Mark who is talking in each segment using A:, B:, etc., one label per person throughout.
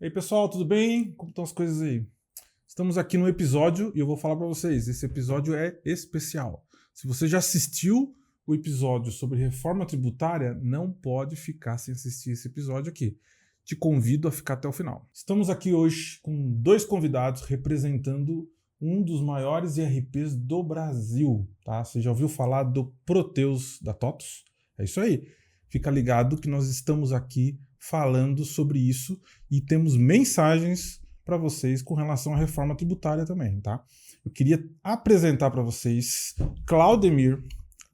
A: E aí, pessoal, tudo bem? Como estão as coisas aí? Estamos aqui no episódio e eu vou falar para vocês, esse episódio é especial. Se você já assistiu o episódio sobre reforma tributária, não pode ficar sem assistir esse episódio aqui. Te convido a ficar até o final. Estamos aqui hoje com dois convidados representando um dos maiores ERPs do Brasil, tá? Você já ouviu falar do Proteus da TOTVS? É isso aí. Fica ligado que nós estamos aqui falando sobre isso e temos mensagens para vocês com relação à reforma tributária também, tá? Eu queria apresentar para vocês Claudemir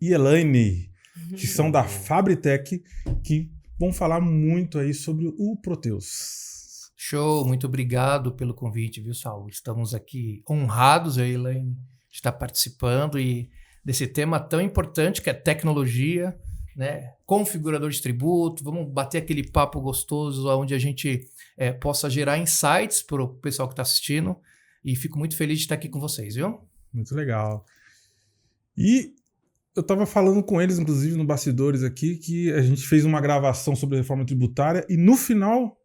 A: e Elaine, que são da Fabritech, que vão falar muito aí sobre o Proteus.
B: Show, muito obrigado pelo convite, viu, Saulo? Estamos aqui honrados, eu e a Elaine, de estar participando desse tema tão importante que é tecnologia, né? Configurador de tributo, vamos bater aquele papo gostoso onde a gente possa gerar insights para o pessoal que está assistindo e fico muito feliz de estar aqui com vocês, viu?
A: Muito legal. E eu estava falando com eles, inclusive, no bastidores aqui, que a gente fez uma gravação sobre a reforma tributária e no final,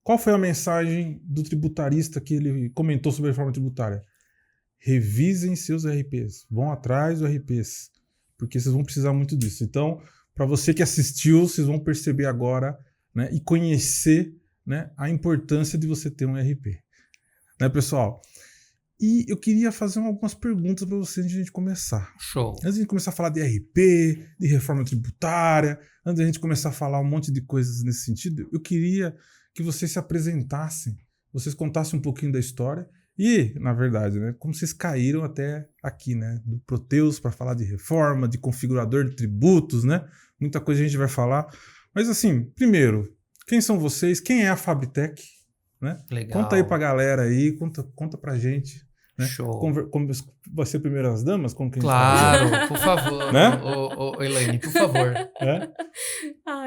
A: qual foi a mensagem do tributarista que ele comentou sobre a reforma tributária? Revisem seus RPs, vão atrás dos RPs, porque vocês vão precisar muito disso. Então, para você que assistiu, vocês vão perceber agora, né, e conhecer, né, a importância de você ter um RP. Né, pessoal? E eu queria fazer algumas perguntas para vocês antes de a gente começar.
B: Show.
A: Antes de a gente começar a falar de RP, de reforma tributária, antes de a gente começar a falar um monte de coisas nesse sentido, eu queria que vocês se apresentassem, vocês contassem um pouquinho da história e, na verdade, né, como vocês caíram até aqui, né, do Proteus para falar de reforma, de configurador de tributos, né? Muita coisa a gente vai falar. Mas assim, primeiro, quem são vocês? Quem é a Fabritech? Né?
B: Legal.
A: Conta aí pra galera aí, conta pra gente. Né?
B: Show.
A: Como vai ser primeiro as damas? Como que a gente
B: Claro, por favor,
A: né?
B: Elaine, por favor.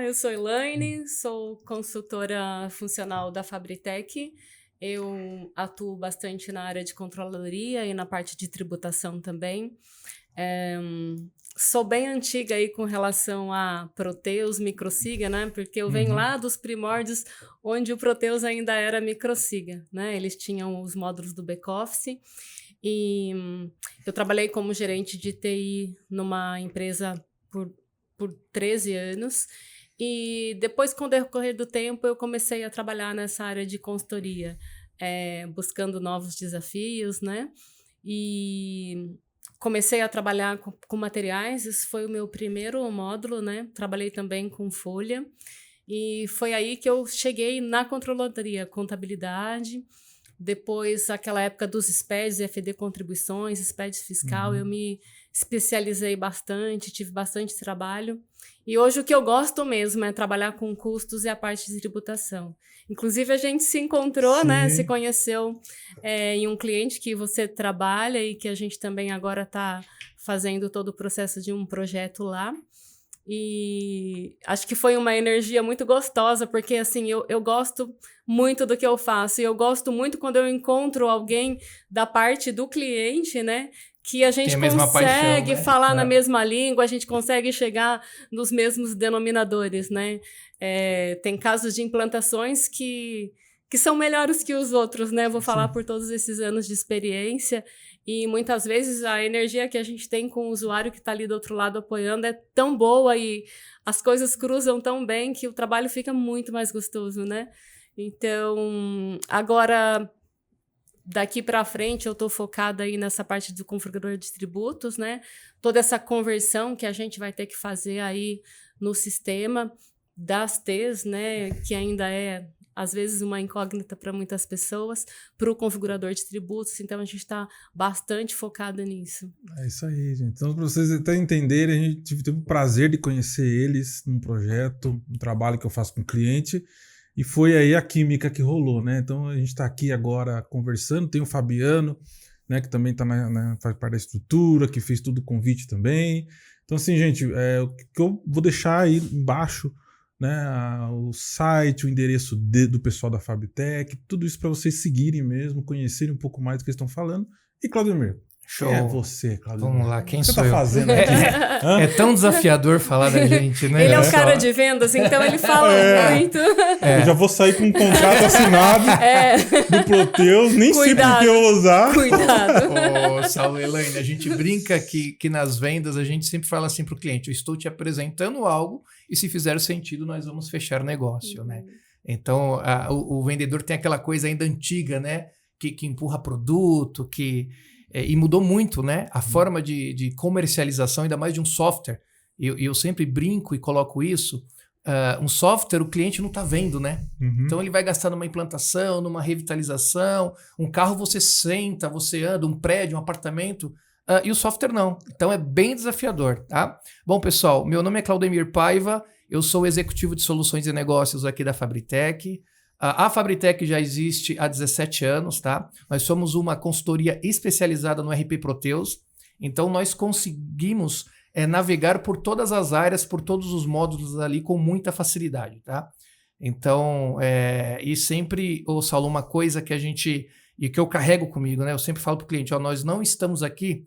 C: Eu sou Elaine, sou consultora funcional da Fabritech. Eu atuo bastante na área de controladoria e na parte de tributação também. Sou bem antiga aí com relação a Proteus, Microsiga, né? Porque eu venho lá dos primórdios onde o Proteus ainda era Microsiga, né? Eles tinham os módulos do back-office e eu trabalhei como gerente de TI numa empresa por 13 anos e depois, com o decorrer do tempo, eu comecei a trabalhar nessa área de consultoria, buscando novos desafios, né? E comecei a trabalhar com materiais, esse foi o meu primeiro módulo, né? Trabalhei também com folha e foi aí que eu cheguei na controladoria, contabilidade. Depois, aquela época dos SPEDs, FD Contribuições, SPED Fiscal, eu me especializei bastante, tive bastante trabalho. E hoje o que eu gosto mesmo é trabalhar com custos e a parte de tributação. Inclusive, a gente se encontrou, né? Se conheceu em um cliente que você trabalha e que a gente também agora está fazendo todo o processo de um projeto lá. E acho que foi uma energia muito gostosa, porque assim, eu gosto muito do que eu faço. E eu gosto muito quando eu encontro alguém da parte do cliente, né? Que a gente consegue falar na mesma língua, a gente consegue chegar nos mesmos denominadores, né? Tem casos de implantações que são melhores que os outros, né? Vou falar por todos esses anos de experiência. E muitas vezes a energia que a gente tem com o usuário que está ali do outro lado apoiando é tão boa e as coisas cruzam tão bem que o trabalho fica muito mais gostoso, né? Então, agora, daqui para frente, eu estou focada aí nessa parte do configurador de tributos, né? Toda essa conversão que a gente vai ter que fazer aí no sistema das T's, né? Que ainda é, às vezes, uma incógnita para muitas pessoas, para o configurador de tributos. Então, a gente está bastante focado nisso.
A: É isso aí, gente. Então, para vocês até entenderem, a gente teve o prazer de conhecer eles num projeto, um trabalho que eu faço com o cliente. E foi aí a química que rolou, né? Então a gente está aqui agora conversando. Tem o Fabiano, né, que também faz parte da estrutura, que fez todo o convite também. Então, assim, gente, o que eu vou deixar aí embaixo, né, o site, o endereço do pessoal da Fabritech, tudo isso para vocês seguirem mesmo, conhecerem um pouco mais do que eles estão falando. E Claudemir,
B: Show.
A: Quem é você, Claudio?
B: Vamos lá, quem
A: O que você
B: sou
A: tá
B: eu?
A: fazendo aqui? Hã?
B: É tão desafiador falar da gente, né?
C: Ele é um
B: Só-
C: cara de vendas, então ele fala muito.
A: Eu já vou sair com um contrato assinado do Proteus, nem sei
C: Cuidado.
A: porque eu vou usar.
C: Cuidado.
B: Ô, Saulo e Elaine, a gente brinca que nas vendas a gente sempre fala assim pro cliente, eu estou te apresentando algo e se fizer sentido nós vamos fechar negócio, né? Então o vendedor tem aquela coisa ainda antiga, né? Que empurra produto, e mudou muito, né? A forma de comercialização, ainda mais de um software. Eu sempre brinco e coloco isso. Um software o cliente não está vendo, né?
A: Uhum.
B: Então ele vai gastar numa implantação, numa revitalização. Um carro você senta, você anda, um prédio, um apartamento. E o software não. Então é bem desafiador, tá? Bom, pessoal, meu nome é Claudemir Paiva. Eu sou executivo de soluções e negócios aqui da Fabritech. A Fabritech já existe há 17 anos, tá? Nós somos uma consultoria especializada no RP Proteus. Então, nós conseguimos navegar por todas as áreas, por todos os módulos ali com muita facilidade, tá? Então, e sempre, Saulo, uma coisa que a gente, e que eu carrego comigo, né? Eu sempre falo para o cliente, nós não estamos aqui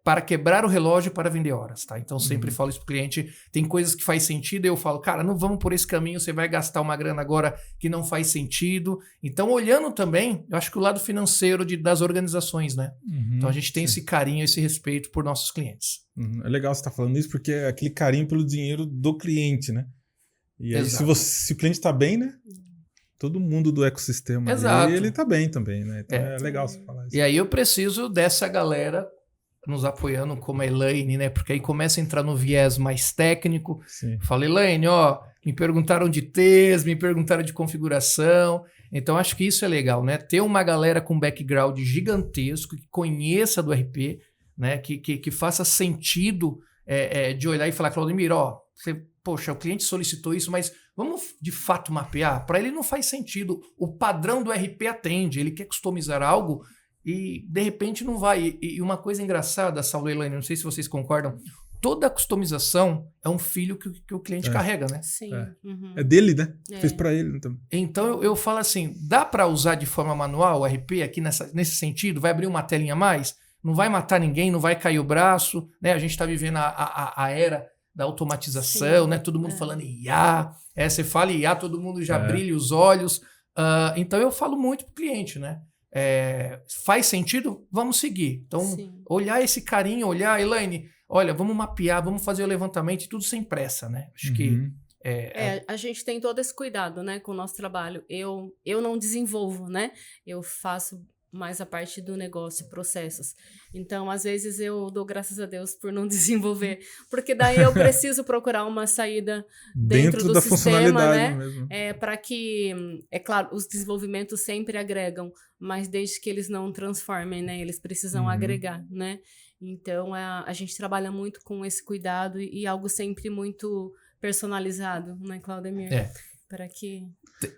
B: para quebrar o relógio para vender horas, tá? Então, sempre falo isso para o cliente. Tem coisas que faz sentido, eu falo, cara, não vamos por esse caminho, você vai gastar uma grana agora que não faz sentido. Então, olhando também, eu acho que o lado financeiro das organizações, né? Então, a gente tem esse carinho, esse respeito por nossos clientes.
A: É legal você estar falando isso, porque é aquele carinho pelo dinheiro do cliente, né? E aí, se o cliente está bem, né? Todo mundo do ecossistema
B: Exato.
A: ele tá bem também, né? Então é legal você falar isso.
B: E aí eu preciso dessa galera nos apoiando como a Elaine, né? Porque aí começa a entrar no viés mais técnico.
A: Sim.
B: Fala, Elaine, me perguntaram de TES, me perguntaram de configuração. Então, acho que isso é legal, né? Ter uma galera com background gigantesco, que conheça do RP, né? Que faça sentido de olhar e falar, Claudemir, poxa, o cliente solicitou isso, mas vamos de fato mapear? Para ele não faz sentido. O padrão do RP atende, ele quer customizar algo e de repente não vai. E uma coisa engraçada, Saulo e Elaine, não sei se vocês concordam, toda customização é um filho que o cliente carrega, né?
C: Sim.
A: É dele, né? Fez para ele.
B: Então eu falo assim, dá para usar de forma manual o RP aqui nesse sentido? Vai abrir uma telinha a mais? Não vai matar ninguém, não vai cair o braço, né? A gente está vivendo a era da automatização,
C: Sim.
B: né? Todo mundo falando IA. Você fala IA, todo mundo já brilha os olhos. Então eu falo muito pro cliente, né? Faz sentido? Vamos seguir. Então, olhar esse carinho, olhar, Elaine, olha, vamos mapear, vamos fazer o levantamento e tudo sem pressa, né? Acho que...
C: a gente tem todo esse cuidado, né, com o nosso trabalho. Eu não desenvolvo, né? Eu faço mais a parte do negócio, processos. Então, às vezes, eu dou graças a Deus por não desenvolver, porque daí eu preciso procurar uma saída dentro do
A: da
C: sistema,
A: funcionalidade
C: né?
A: mesmo.
C: Para que, é claro, os desenvolvimentos sempre agregam, mas desde que eles não transformem, né? Eles precisam agregar, né? Então, a gente trabalha muito com esse cuidado e algo sempre muito personalizado, né, Claudemir? Para que...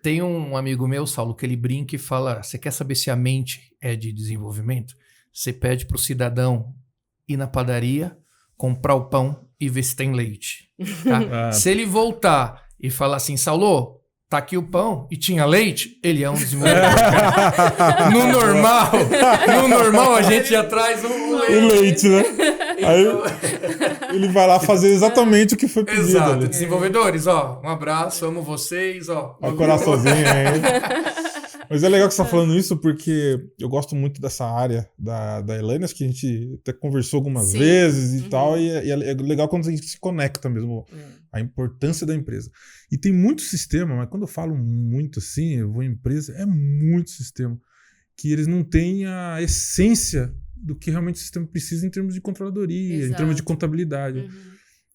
B: Tem um amigo meu, Saulo, que ele brinca e fala, você quer saber se a mente é de desenvolvimento? Você pede para o cidadão ir na padaria, comprar o pão e ver se tem leite. Tá? Se ele voltar e falar assim, Saulo, tá aqui o pão e tinha leite, ele é um desenvolvedor. No normal a gente já traz o
A: leite, né? Aí ele vai lá fazer exatamente o que foi pedido.
B: Exato.
A: Ali.
B: Desenvolvedores, um abraço, amo vocês,
A: Vai coraçãozinho aí. Mas é legal que você tá falando isso, porque eu gosto muito dessa área da Elaine, acho que a gente até conversou algumas vezes e tal, e é legal quando a gente se conecta mesmo, a importância da empresa. E tem muito sistema, mas quando eu falo muito assim, eu vou em empresa, é muito sistema, que eles não têm a essência do que realmente o sistema precisa em termos de controladoria, em termos de contabilidade.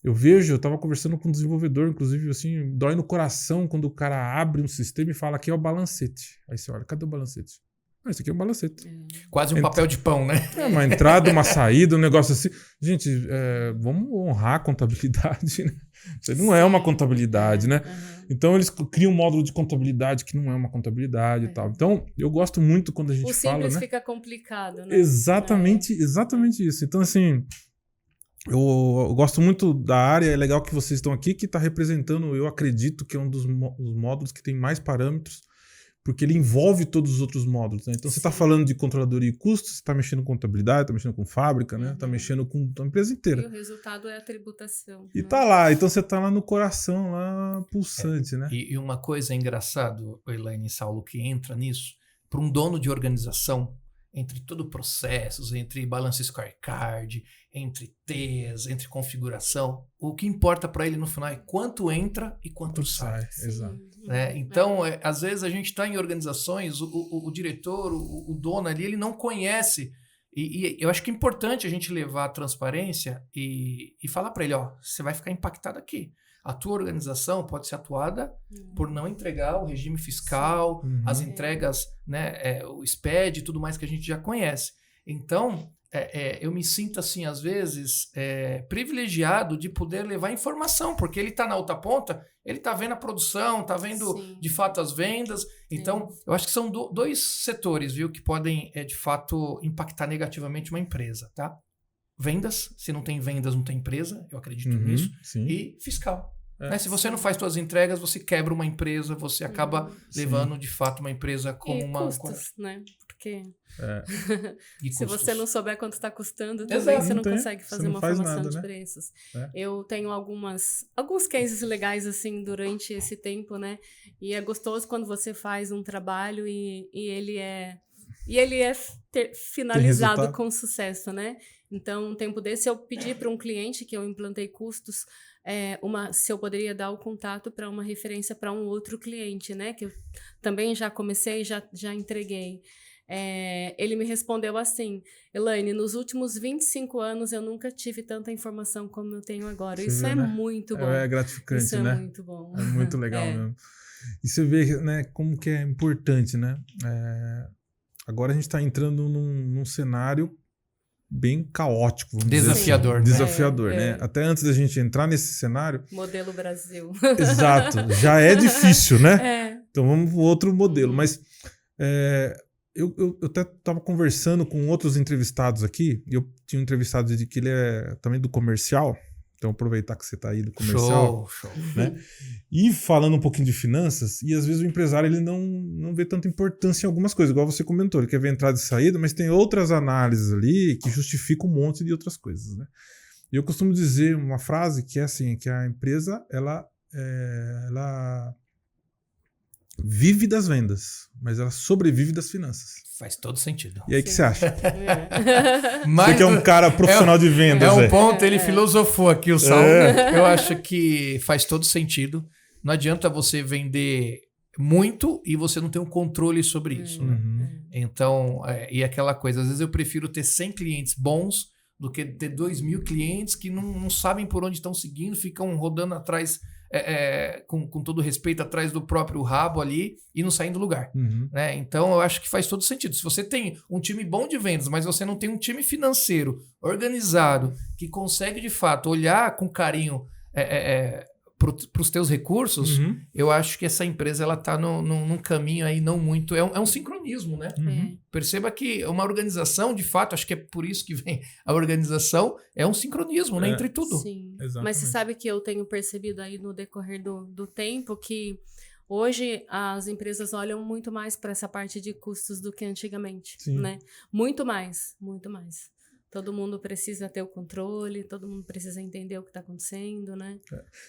A: Eu tava conversando com um desenvolvedor, inclusive, assim, dói no coração quando o cara abre um sistema e fala, aqui é o balancete. Aí você olha, cadê o balancete? Isso aqui é um balancete.
B: Quase um papel de pão, né?
A: Uma entrada, uma saída, um negócio assim. Gente, vamos honrar a contabilidade, né? Isso não é uma contabilidade, né? Então, eles criam um módulo de contabilidade que não é uma contabilidade e tal. Então, eu gosto muito quando a gente fala, né?
C: O simples fica complicado, né?
A: Exatamente isso. Então, assim... Eu gosto muito da área, é legal que vocês estão aqui, que está representando, eu acredito que é um dos módulos que tem mais parâmetros, porque ele envolve todos os outros módulos, né? Então você está falando de controladoria e custos, você está mexendo com contabilidade, está mexendo com fábrica, né? Está mexendo com a empresa inteira.
C: E o resultado é a tributação.
A: E tá lá, então você tá lá no coração, lá pulsante, né?
B: E uma coisa engraçada, Elaine e Saulo, que entra nisso, para um dono de organização, entre todo processos, entre balance scorecard, entre TES, entre configuração, o que importa para ele no final é quanto entra e quanto sai.
A: Exato.
B: Né? Então, às vezes a gente está em organizações, o diretor, o dono ali, ele não conhece. E eu acho que é importante a gente levar a transparência e falar para ele, ó, você vai ficar impactado aqui. A tua organização pode ser atuada por não entregar o regime fiscal, as entregas, né, o SPED e tudo mais que a gente já conhece. Então, eu me sinto, assim, às vezes, privilegiado de poder levar informação, porque ele está na outra ponta, ele está vendo a produção, está vendo, de fato, as vendas. Então, eu acho que são dois setores, viu, que podem, de fato, impactar negativamente uma empresa, tá? Vendas, se não tem vendas, não tem empresa, eu acredito nisso.
A: Sim.
B: E fiscal. Né? Se você não faz suas entregas, você quebra uma empresa, você acaba levando, de fato, uma empresa como
C: e
B: uma...
C: custos, né? Porque
B: E
C: se
B: custos.
C: você não souber quanto está custando, também você não consegue fazer uma formação
A: nada,
C: de
A: né?
C: preços. Eu tenho alguns cases legais, assim, durante esse tempo, né? E é gostoso quando você faz um trabalho e ele é finalizado com sucesso, né? Então, um tempo desse, eu pedi para um cliente que eu implantei custos, se eu poderia dar o contato para uma referência para um outro cliente, né? Que eu também já comecei, já entreguei. Ele me respondeu assim: Elaine, nos últimos 25 anos eu nunca tive tanta informação como eu tenho agora.
A: Você
C: Isso
A: vê,
C: é
A: né?
C: muito bom.
A: É gratificante,
C: Isso
A: né?
C: é muito bom.
A: É muito legal mesmo. E você vê, né, como que é importante, né? Agora a gente está entrando num cenário bem caótico, vamos
B: Desafiador,
A: dizer assim.
B: né?
A: Desafiador, né? Até antes da gente entrar nesse cenário...
C: Modelo Brasil.
A: Exato. Já é difícil, né? Então vamos para outro modelo. Mas eu até estava conversando com outros entrevistados aqui. Eu tinha um entrevistado de que ele é também do comercial. Então aproveitar que você está aí do comercial.
B: Show.
A: Né? E falando um pouquinho de finanças, e às vezes o empresário ele não vê tanta importância em algumas coisas, igual você comentou, ele quer ver entrada e saída, mas tem outras análises ali que justificam um monte de outras coisas. Né? E eu costumo dizer uma frase que é assim, que a empresa ela vive das vendas, mas ela sobrevive das finanças.
B: Faz todo sentido.
A: E aí, o que você acha?
B: Mas
A: você que é um cara profissional de vendas.
B: É um ponto, ele filosofou aqui, o Saulo. Eu acho que faz todo sentido. Não adianta você vender muito e você não ter um controle sobre isso. Né? Então, e aquela coisa, às vezes eu prefiro ter 100 clientes bons do que ter 2.000 clientes que não sabem por onde estão seguindo, ficam rodando atrás... com todo respeito, atrás do próprio rabo ali e não saindo do lugar. Né? Então, eu acho que faz todo sentido. Se você tem um time bom de vendas, mas você não tem um time financeiro organizado que consegue, de fato, olhar com carinho para os teus recursos, eu acho que essa empresa ela está num caminho aí não muito... É um sincronismo, né? Perceba que uma organização, de fato, acho que é por isso que vem a organização, é um sincronismo, né? Entre tudo.
C: Sim. Mas você sabe que eu tenho percebido aí no decorrer do tempo que hoje as empresas olham muito mais para essa parte de custos do que antigamente, né? Muito mais. Todo mundo precisa ter o controle, todo mundo precisa entender o que está acontecendo, né?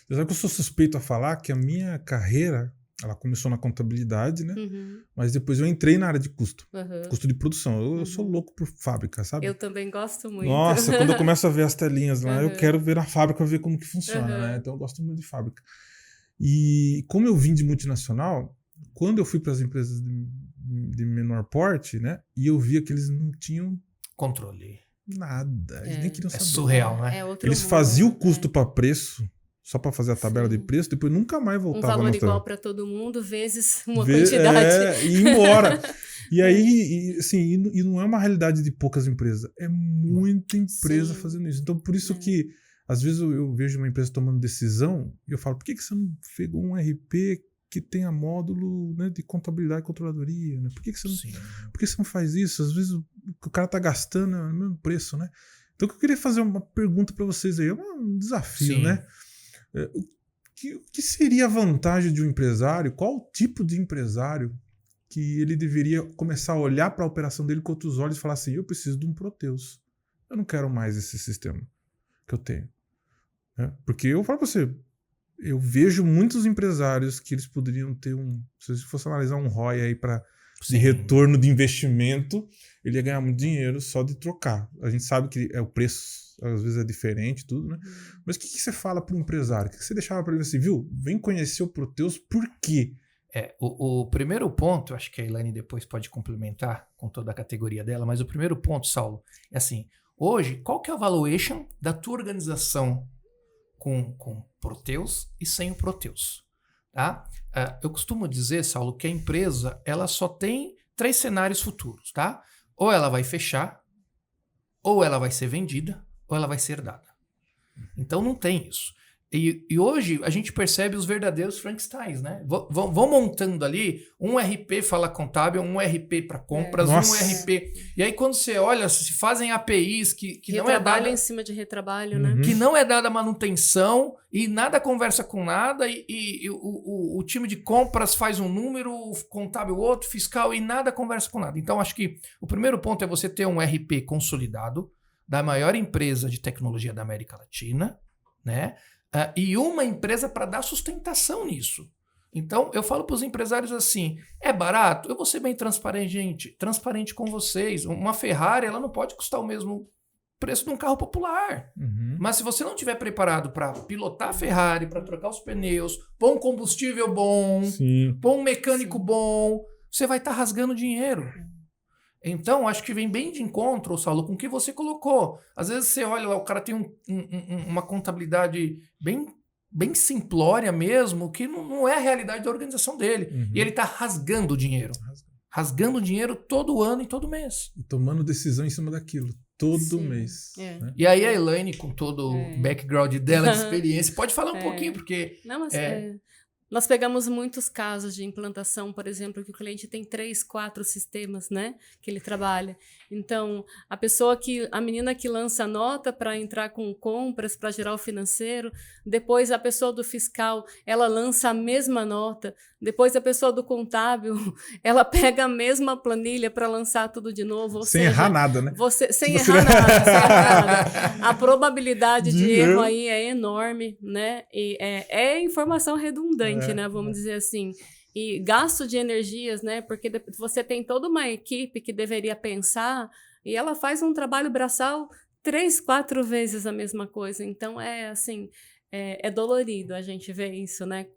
A: Você sabe que eu sou suspeito a falar que a minha carreira, ela começou na contabilidade, né? Mas depois eu entrei na área de custo. Custo de produção. Eu sou louco por fábrica, sabe?
C: Eu também gosto muito.
A: Nossa, quando eu começo a ver as telinhas lá, eu quero ver na fábrica, ver como que funciona, né? Então eu gosto muito de fábrica. E como eu vim de multinacional, quando eu fui para as empresas de menor porte, né? E eu via que eles não tinham...
B: controle.
A: Nada, eles nem queriam saber.
B: Surreal, né?
A: Eles faziam o custo para preço, só para fazer a tabela de preço, depois nunca mais voltava.
C: Um valor igual para todo mundo, vezes uma quantidade.
A: E ir embora. E aí, assim, e não é uma realidade de poucas empresas, é muita empresa fazendo isso. Então, por isso que, às vezes, eu vejo uma empresa tomando decisão e eu falo, por que você não pegou um RP que tenha módulo, né, de contabilidade e controladoria, né? Por que você não faz isso? Às vezes o cara tá gastando o mesmo preço, né? Então eu queria fazer uma pergunta para vocês aí, um desafio, né? O que seria a vantagem de um empresário? Qual o tipo de empresário que ele deveria começar a olhar para a operação dele com outros olhos e falar assim, eu preciso de um Proteus. Eu não quero mais esse sistema que eu tenho. Porque eu falo para você, eu vejo muitos empresários que eles poderiam ter se fosse analisar um ROI aí de retorno de investimento, ele ia ganhar muito dinheiro só de trocar. A gente sabe que o preço às vezes é diferente, tudo, né? Mas o que você fala para um empresário? O que você deixava para ele assim, viu? Vem conhecer o Proteus, por quê?
B: O primeiro ponto, acho que a Elaine depois pode complementar com toda a categoria dela, mas o primeiro ponto, Saulo, é assim, hoje, qual que é a valuation da tua organização com Proteus e sem o Proteus? Tá? Eu costumo dizer, Saulo, que a empresa ela só tem 3 cenários futuros. Tá? Ou ela vai fechar, ou ela vai ser vendida, ou ela vai ser dada. Então não tem isso. E hoje a gente percebe os verdadeiros Frankensteins, né? Vão montando ali, um RP fala contábil, um RP para compras, um RP... E aí quando você olha, se fazem APIs que não é dada...
C: em cima de retrabalho, né?
B: Que não é dada manutenção e nada conversa com nada e o time de compras faz um número, o contábil outro, fiscal e nada conversa com nada. Então acho que o primeiro ponto é você ter um RP consolidado da maior empresa de tecnologia da América Latina, né? E uma empresa para dar sustentação nisso. Então, eu falo para os empresários assim, é barato? Eu vou ser bem transparente com vocês. Uma Ferrari, ela não pode custar o mesmo preço de um carro popular. Mas se você não estiver preparado para pilotar a Ferrari, para trocar os pneus, pôr um combustível bom, pôr um mecânico bom, você vai estar rasgando dinheiro. Então, acho que vem bem de encontro, Saulo, com o que você colocou. Às vezes você olha lá, o cara tem uma contabilidade bem simplória mesmo, que não é a realidade da organização dele. E ele está rasgando dinheiro. Rasgando dinheiro todo ano e todo mês.
A: E tomando decisão em cima daquilo, todo mês. Né?
B: E aí a Elaine, com todo o background dela de experiência, pode falar um pouquinho, porque...
C: Não, mas nós pegamos muitos casos de implantação, por exemplo, que o cliente tem 3, 4 sistemas, né, que ele trabalha. Então, a menina que lança a nota para entrar com compras, para gerar o financeiro, depois a pessoa do fiscal, ela lança a mesma nota, depois a pessoa do contábil, ela pega a mesma planilha para lançar tudo de novo. Ou
A: sem
C: seja,
A: errar nada, né?
C: Sem errar nada. A probabilidade de erro aí é enorme, né? E é informação redundante, né? Vamos dizer assim. E gasto de energias, né? Porque você tem toda uma equipe que deveria pensar e ela faz um trabalho braçal 3, 4 vezes a mesma coisa. Então, assim, é dolorido a gente ver isso, né?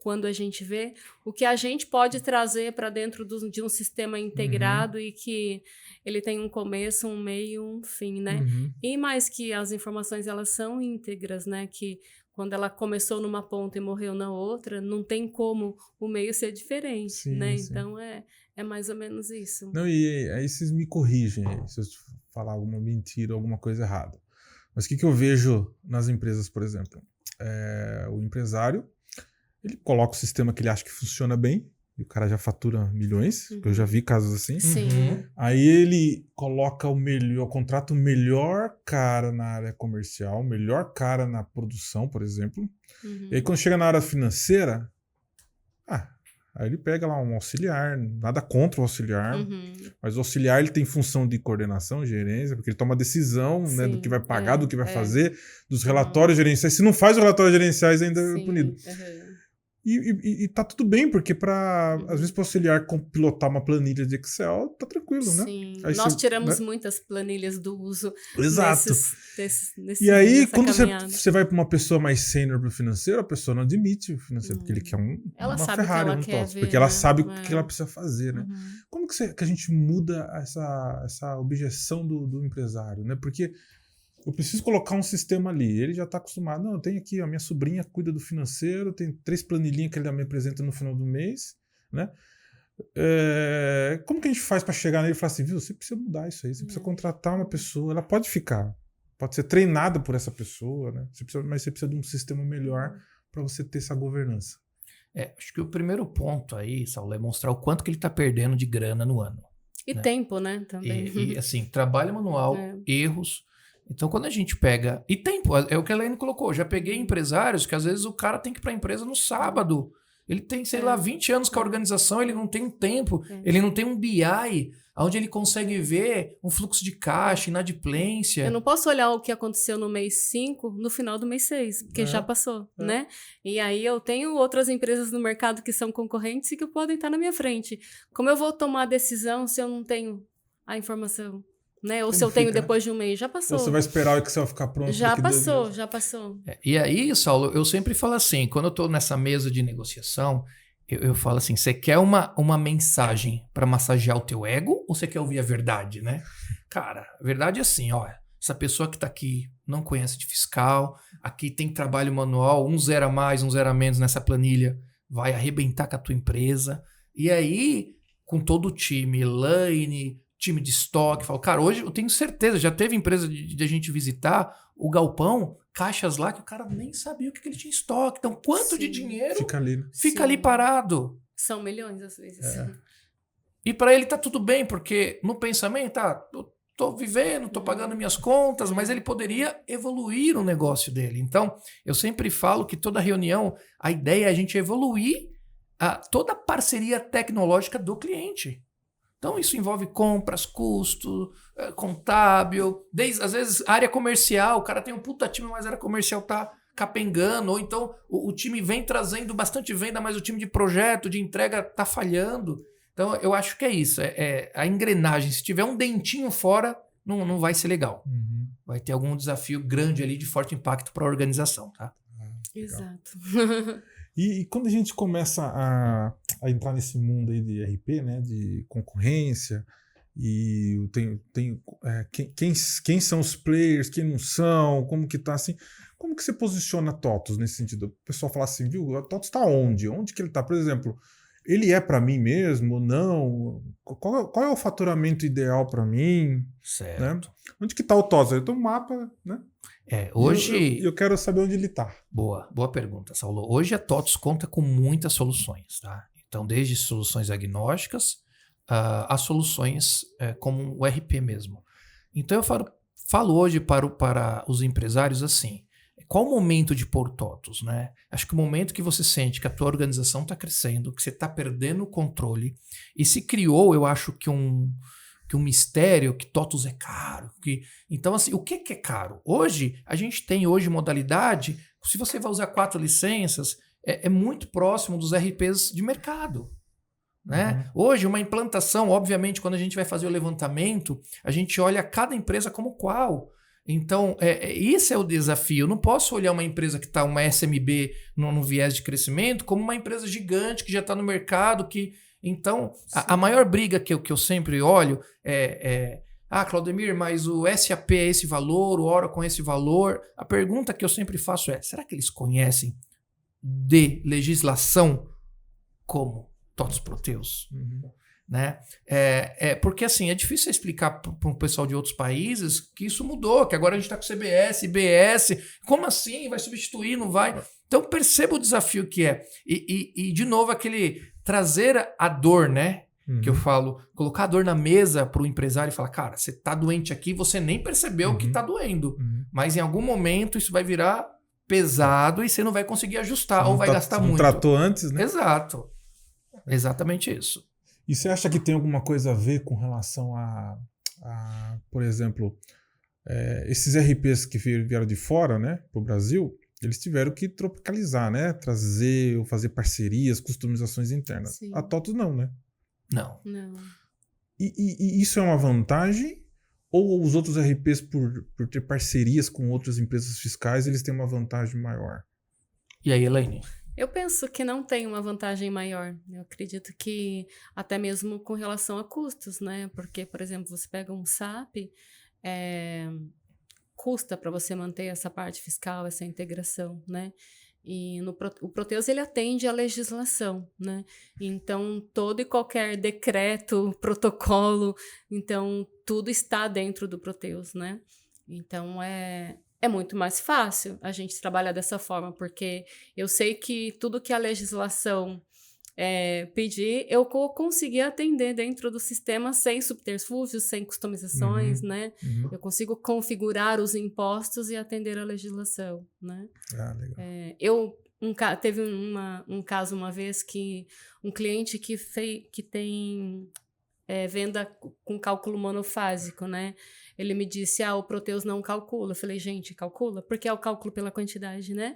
C: Quando a gente vê o que a gente pode trazer para dentro de um sistema integrado e que ele tem um começo, um meio e um fim, né? E mais que as informações, elas são íntegras, né? Que quando ela começou numa ponta e morreu na outra, não tem como o meio ser diferente, né? Sim. Então, é mais ou menos isso.
A: Não, e aí vocês me corrigem se eu falar alguma mentira, alguma coisa errada. Mas o que eu vejo nas empresas, por exemplo? O empresário, ele coloca o sistema que ele acha que funciona bem, e o cara já fatura milhões, eu já vi casos assim.
C: Sim.
A: Aí ele coloca contrata o melhor cara na área comercial, o melhor cara na produção, por exemplo. E aí quando chega na área financeira, aí ele pega lá um auxiliar, nada contra o auxiliar, mas o auxiliar ele tem função de coordenação, gerência, porque ele toma decisão, né, do que vai pagar, do que vai fazer, dos relatórios gerenciais. Se não faz os relatórios gerenciais, ainda é punido. E tá tudo bem, porque às vezes para auxiliar pilotar uma planilha de Excel, tá tranquilo, né?
C: Sim, nós tiramos muitas planilhas do uso.
A: Exato. E aí, quando você vai para uma pessoa mais sênior pro financeiro, a pessoa não admite o financeiro, porque ele quer uma Ferrari, porque ela sabe o que ela precisa fazer, né? Como que a gente muda essa objeção do empresário, né? Porque eu preciso colocar um sistema ali. Ele já está acostumado. Não, eu tenho aqui, a minha sobrinha cuida do financeiro, tem 3 planilhinhas que ele me apresenta no final do mês, né? Como que a gente faz para chegar nele e falar assim, viu, você precisa mudar isso aí, você precisa contratar uma pessoa, ela pode ficar, pode ser treinada por essa pessoa, né? Mas você precisa de um sistema melhor para você ter essa governança.
B: Acho que o primeiro ponto aí, Saulo, é mostrar o quanto que ele está perdendo de grana no ano.
C: E tempo, né? Também.
B: E assim, trabalho manual, erros. Então, quando a gente pega... E tempo, é o que a Elaine colocou. Já peguei empresários que às vezes o cara tem que ir para a empresa no sábado Ele tem, sei lá, 20 anos com a organização, ele não tem um tempo,
C: É.
B: ele não tem um BI, onde ele consegue ver um fluxo de caixa, inadimplência.
C: Eu não posso olhar o que aconteceu no mês 5 no final do mês 6, porque já passou, né? E aí eu tenho outras empresas no mercado que são concorrentes e que podem estar na minha frente. Como eu vou tomar a decisão se eu não tenho a informação, né? Ou se eu tenho depois de um mês? Já passou.
A: Ou você vai esperar o Excel ficar pronto
C: Já
A: daqui 2
C: passou,
A: meses?
C: já passou.
B: E aí, Saulo, eu sempre falo assim, quando eu tô nessa mesa de negociação, eu falo assim, você quer uma mensagem para massagear o teu ego ou você quer ouvir a verdade, né? Cara, a verdade é assim, ó, essa pessoa que tá aqui não conhece de fiscal, aqui tem trabalho manual, um zero a mais, um zero a menos nessa planilha, vai arrebentar com a tua empresa. E aí, com todo o time, Elaine, time de estoque, falo, cara, hoje eu tenho certeza, já teve empresa de a gente visitar o galpão, caixas lá que o cara nem sabia o que ele tinha em estoque. Então, quanto de
C: Sim.
B: dinheiro
A: Fica ali, né?
B: fica
C: Sim.
B: ali parado?
C: São milhões às vezes.
B: E para ele tá tudo bem, porque no pensamento, eu tô vivendo, tô pagando minhas contas, mas ele poderia evoluir o negócio dele. Então, eu sempre falo que toda reunião, a ideia é a gente evoluir toda a parceria tecnológica do cliente. Então, isso envolve compras, custo, contábil, às vezes área comercial, o cara tem um puta time, mas a área comercial tá capengando, ou então o time vem trazendo bastante venda, mas o time de projeto, de entrega tá falhando. Então, eu acho que é isso, é a engrenagem. Se tiver um dentinho fora, não vai ser legal.
A: Uhum.
B: Vai ter algum desafio grande ali de forte impacto para a organização, tá?
C: Exato.
A: E quando a gente começa a entrar nesse mundo aí de RP, né, de concorrência, e quem são os players, quem não são, como que tá assim, como que você posiciona a TOTVS nesse sentido? O pessoal fala assim, viu, a TOTVS está onde? Onde que ele está? Por exemplo, ele é para mim mesmo ou não? Qual é o faturamento ideal para mim?
B: Certo.
A: Né? Onde que está o TOTVS? Eu tenho um mapa, né?
B: Hoje...
A: Eu quero saber onde ele está.
B: Boa pergunta, Saulo. Hoje a TOTVS conta com muitas soluções, tá? Então, desde soluções agnósticas a soluções como o RP mesmo. Então, eu falo hoje para os empresários assim, qual o momento de pôr TOTVS, né? Acho que o momento que você sente que a tua organização está crescendo, que você está perdendo o controle, e se criou, eu acho que um mistério, que TOTVS é caro. Então, assim, o que é caro? Hoje, a gente tem modalidade, se você vai usar 4 licenças, é muito próximo dos RPs de mercado. Né?
A: Uhum.
B: Hoje, uma implantação, obviamente, quando a gente vai fazer o levantamento, a gente olha cada empresa como qual. Então, esse é o desafio. Eu não posso olhar uma empresa que está, uma SMB, no viés de crescimento, como uma empresa gigante que já está no mercado, que... Então, a maior briga que eu sempre olho Claudemir, mas o SAP é esse valor, o Oracle é esse valor. A pergunta que eu sempre faço é, será que eles conhecem de legislação como TOTVS Proteus?
A: Uhum.
B: Né? Porque assim, é difícil explicar para um pessoal de outros países que isso mudou, que agora a gente está com CBS, IBS, como assim? Vai substituir, não vai? Então perceba o desafio que é. E de novo, aquele trazer a dor, né?
A: Uhum.
B: Que eu falo, colocar a dor na mesa para o empresário e falar, cara, você tá doente aqui, você nem percebeu que tá doendo.
A: Uhum.
B: Mas em algum momento isso vai virar pesado e você não vai conseguir ajustar ou vai gastar muito.
A: Tratou antes, né?
B: Exato. Exatamente isso.
A: E você acha que tem alguma coisa a ver com relação por exemplo, esses RPs que vieram de fora, né, para o Brasil, eles tiveram que tropicalizar, né, trazer ou fazer parcerias, customizações internas.
C: Sim.
A: A TOTVS não, né?
B: Não.
A: E isso é uma vantagem? Ou os outros RPs, por ter parcerias com outras empresas fiscais, eles têm uma vantagem maior?
B: E aí, Elaine?
C: Eu penso que não tem uma vantagem maior. Eu acredito que até mesmo com relação a custos, né? Porque, por exemplo, você pega um SAP, custa para você manter essa parte fiscal, essa integração, né? E o Proteus, ele atende à legislação, né? Então, todo e qualquer decreto, protocolo, então, tudo está dentro do Proteus, né? Então, é muito mais fácil a gente trabalhar dessa forma, porque eu sei que tudo que a legislação pedir, eu consegui atender dentro do sistema sem subterfúgios, sem customizações, né?
A: Uhum.
C: Eu consigo configurar os impostos e atender a legislação, né?
A: Ah, legal.
C: teve um caso uma vez que um cliente que tem venda com cálculo monofásico, né? Ele me disse, o Proteus não calcula. Eu falei, gente, calcula? Porque é o cálculo pela quantidade, né?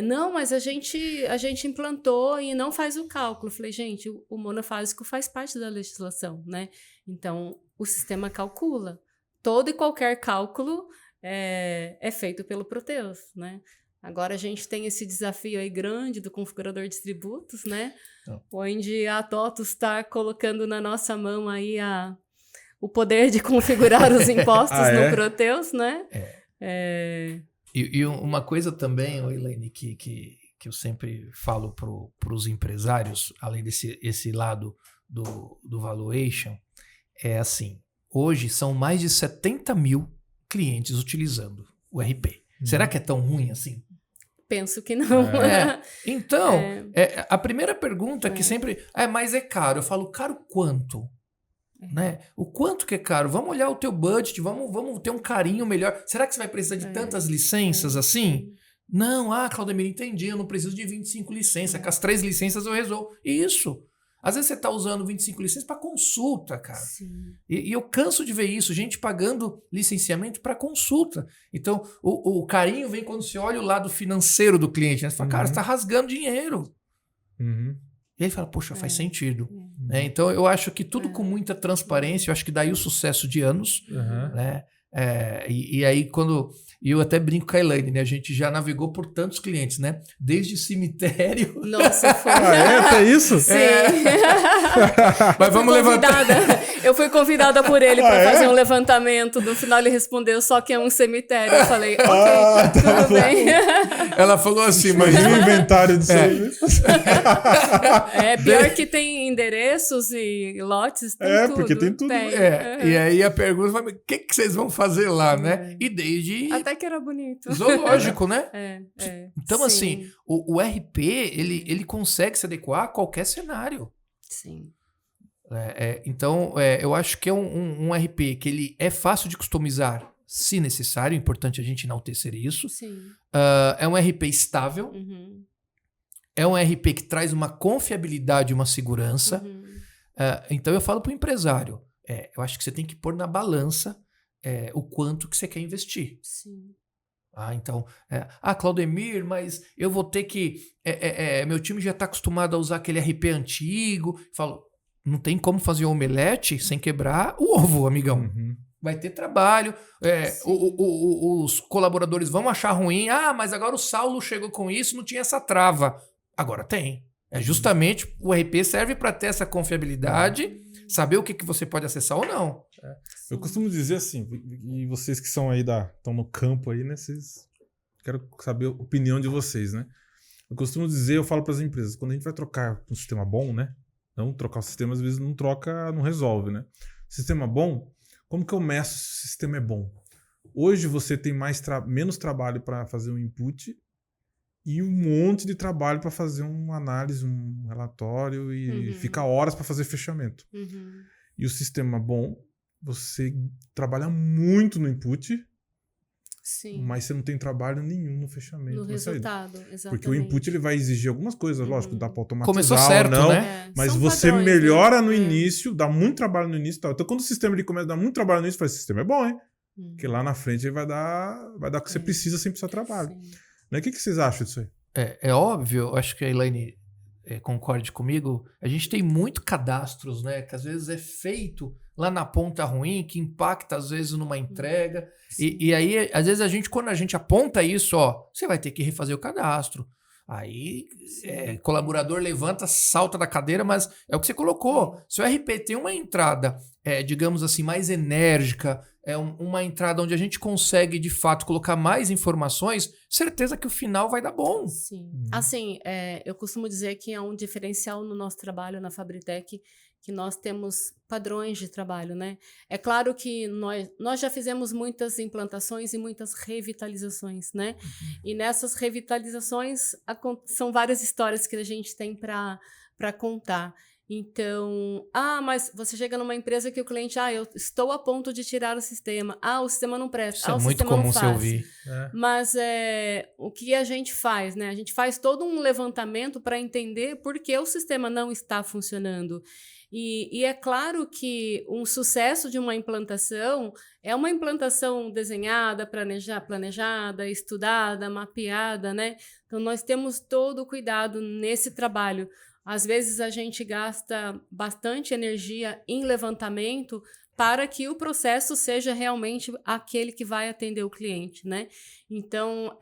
C: Não, mas a gente implantou e não faz o cálculo. Eu falei, gente, o monofásico faz parte da legislação, né? Então, o sistema calcula. Todo e qualquer cálculo é feito pelo Proteus, né? Agora a gente tem esse desafio aí grande do configurador de tributos, né? Onde a TOTUS está colocando na nossa mão aí o poder de configurar os impostos no Proteus, né?
B: E uma coisa também, Elaine, que eu sempre falo para os empresários, além desse lado do valuation, é assim, hoje são mais de 70 mil clientes utilizando o RP. Será que é tão ruim assim?
C: Penso que não.
B: Então, a primeira pergunta que sempre... mas é caro. Eu falo, caro quanto? Né? O quanto que é caro? Vamos olhar o teu budget, vamos ter um carinho melhor. Será que você vai precisar de tantas licenças assim? Não, Claudemir, entendi, eu não preciso de 25 licenças. Com as 3 licenças eu resolvo. Isso. Às vezes você está usando 25 licenças para consulta, cara. E eu canso de ver isso, gente pagando licenciamento para consulta. Então, o carinho vem quando você olha o lado financeiro do cliente. Né? Você fala, cara, você está rasgando dinheiro. E ele fala, poxa, faz sentido. Então, eu acho que tudo com muita transparência, eu acho que daí o sucesso de anos. Né? E aí, quando... E eu até brinco com a Elaine, né? A gente já navegou por tantos clientes, né? Desde cemitério...
C: Nossa, foi...
A: até isso?
C: Sim.
B: Mas vamos levantar...
C: Eu fui convidada por ele para fazer um levantamento. No final ele respondeu só que é um cemitério. Eu falei, ok, tudo bem.
B: Ela falou assim, mas...
A: Imagina o inventário disso aí.
C: Pior que tem endereços e lotes, tem tudo.
A: Porque tem tudo.
B: E aí a pergunta foi, o que vocês vão fazer lá, né? E desde...
C: Até que era bonito.
B: Zoológico, né? Então,
C: sim.
B: assim, o RP, ele consegue se adequar a qualquer cenário.
C: Sim.
B: Então, eu acho que é um RP que ele é fácil de customizar, se necessário. É importante a gente enaltecer isso.
C: Sim.
B: É um RP estável. É um RP que traz uma confiabilidade e uma segurança. Então, eu falo para o empresário, eu acho que você tem que pôr na balança o quanto que você quer investir.
C: Sim.
B: Então, Claudemir, mas eu vou ter que... meu time já está acostumado a usar aquele RP antigo. Falo, não tem como fazer um omelete sem quebrar o ovo, amigão. Vai ter trabalho. Os colaboradores vão achar ruim. Mas agora o Saulo chegou com isso, não tinha essa trava. Agora tem. Justamente o RP serve para ter essa confiabilidade, saber o que você pode acessar ou não.
A: Eu costumo dizer assim, e vocês que são aí estão no campo aí, né? Quero saber a opinião de vocês, né? Eu costumo dizer, eu falo para as empresas, quando a gente vai trocar um sistema bom, né? Não trocar o sistema, às vezes não troca, não resolve, né? Sistema bom, como que eu meço se o sistema é bom? Hoje você tem menos trabalho para fazer um input e um monte de trabalho para fazer uma análise, um relatório e fica horas para fazer fechamento. E o sistema bom, você trabalha muito no input, mas você não tem trabalho nenhum no fechamento.
C: No resultado, exatamente.
A: Porque o input ele vai exigir algumas coisas, lógico, dá para automatizar
B: começou certo,
A: ou não,
B: né?
A: mas
C: São
A: você
C: padrões,
A: melhora
C: né?
A: no início, dá muito trabalho no início e tal. Então quando o sistema ele começa a dar muito trabalho no início, esse sistema é bom, hein? Porque lá na frente ele vai dar o que você precisa sem precisar de trabalho. Né? O que vocês acham disso aí?
B: É óbvio, acho que a Elaine concorde comigo, a gente tem muito cadastros, né? Que às vezes é feito lá na ponta ruim, que impacta às vezes numa entrega. E aí, às vezes, quando a gente aponta isso, você vai ter que refazer o cadastro. Aí, colaborador levanta, salta da cadeira, mas é o que você colocou. Se o RP tem uma entrada, digamos assim, mais enérgica, uma entrada onde a gente consegue, de fato, colocar mais informações, certeza que o final vai dar bom.
C: Sim. Assim, eu costumo dizer que é um diferencial no nosso trabalho na Fabritech, que nós temos padrões de trabalho, né? É claro que nós já fizemos muitas implantações e muitas revitalizações, né? E nessas revitalizações são várias histórias que a gente tem para contar. Então, mas você chega numa empresa que o cliente, eu estou a ponto de tirar o sistema. O sistema não presta.
B: Isso é
C: o
B: muito
C: sistema não
B: comum se
C: faz.
B: ouvir.
C: Mas o que a gente faz, né? A gente faz todo um levantamento para entender por que o sistema não está funcionando. E é claro que um sucesso de uma implantação é uma implantação desenhada, planejada, estudada, mapeada, né? Então, nós temos todo o cuidado nesse trabalho. Às vezes, a gente gasta bastante energia em levantamento para que o processo seja realmente aquele que vai atender o cliente, né? Então,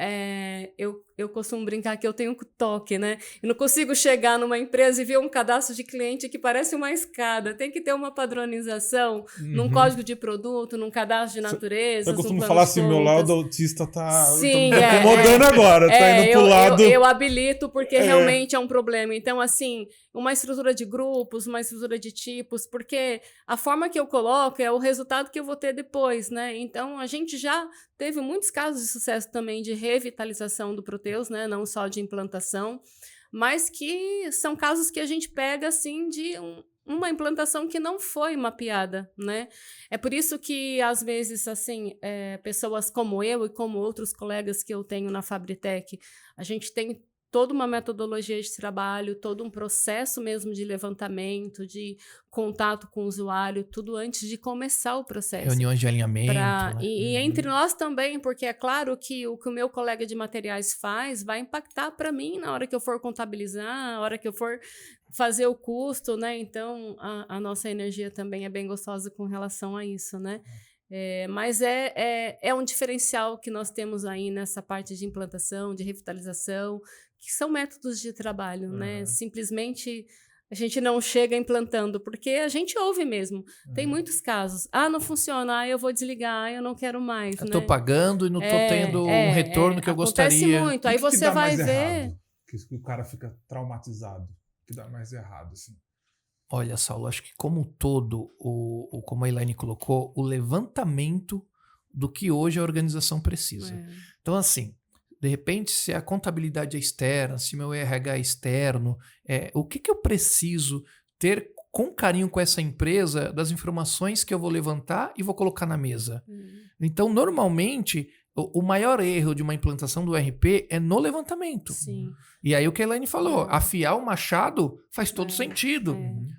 C: eu costumo brincar que eu tenho toque, né? Eu não consigo chegar numa empresa e ver um cadastro de cliente que parece uma escada. Tem que ter uma padronização num código de produto, num cadastro de natureza.
A: Eu costumo falar assim, meu lado autista tá
C: me
A: incomodando agora, tá indo pro lado...
C: Eu habilito porque realmente é um problema. Então, assim, uma estrutura de grupos, uma estrutura de tipos, porque a forma que eu coloco é o resultado que eu vou ter depois, né? Então, a gente já teve muitos casos de sucesso também de revitalização do Proteus, né? Não só de implantação, mas que são casos que a gente pega, assim, de uma implantação que não foi mapeada, né? É por isso que, às vezes, assim, pessoas como eu e como outros colegas que eu tenho na Fabritech, a gente tem toda uma metodologia de trabalho, todo um processo mesmo de levantamento, de contato com o usuário, tudo antes de começar o processo.
B: Reuniões de alinhamento.
C: E entre nós também, porque é claro que o que o meu colega de materiais faz vai impactar para mim na hora que eu for contabilizar, na hora que eu for fazer o custo, né? Então, a nossa energia também é bem gostosa com relação a isso, né? Mas é um diferencial que nós temos aí nessa parte de implantação, de revitalização, que são métodos de trabalho, né? Simplesmente a gente não chega implantando, porque a gente ouve mesmo. Tem muitos casos. Não funciona, eu vou desligar, eu não quero mais.
B: Eu estou pagando e não estou tendo um retorno que eu
C: acontece
B: gostaria.
C: Acontece muito. Aí você vai ver...
A: Que o cara fica traumatizado. O que dá mais errado, assim?
B: Olha, Saulo, acho que como um todo, como a Elaine colocou, o levantamento do que hoje a organização precisa. Então, assim, de repente, se a contabilidade é externa, se meu RH é externo, o que eu preciso ter com carinho com essa empresa das informações que eu vou levantar e vou colocar na mesa? Então, normalmente, o maior erro de uma implantação do ERP é no levantamento.
C: Sim.
B: E aí o que a Elaine falou, afiar o machado faz todo sentido.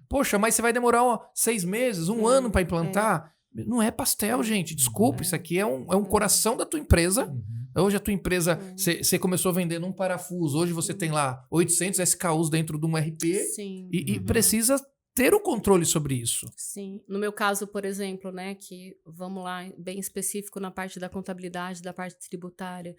B: Poxa, mas você vai demorar 6 meses, 1 ano para implantar? Não é pastel, gente. Desculpa, isso aqui é um coração da tua empresa. Hoje a tua empresa, você começou vendendo um parafuso, hoje você tem lá 800 SKUs dentro de um ERP.
C: Sim.
B: E precisa ter o controle sobre isso.
C: Sim. No meu caso, por exemplo, né, que vamos lá, bem específico na parte da contabilidade, da parte tributária,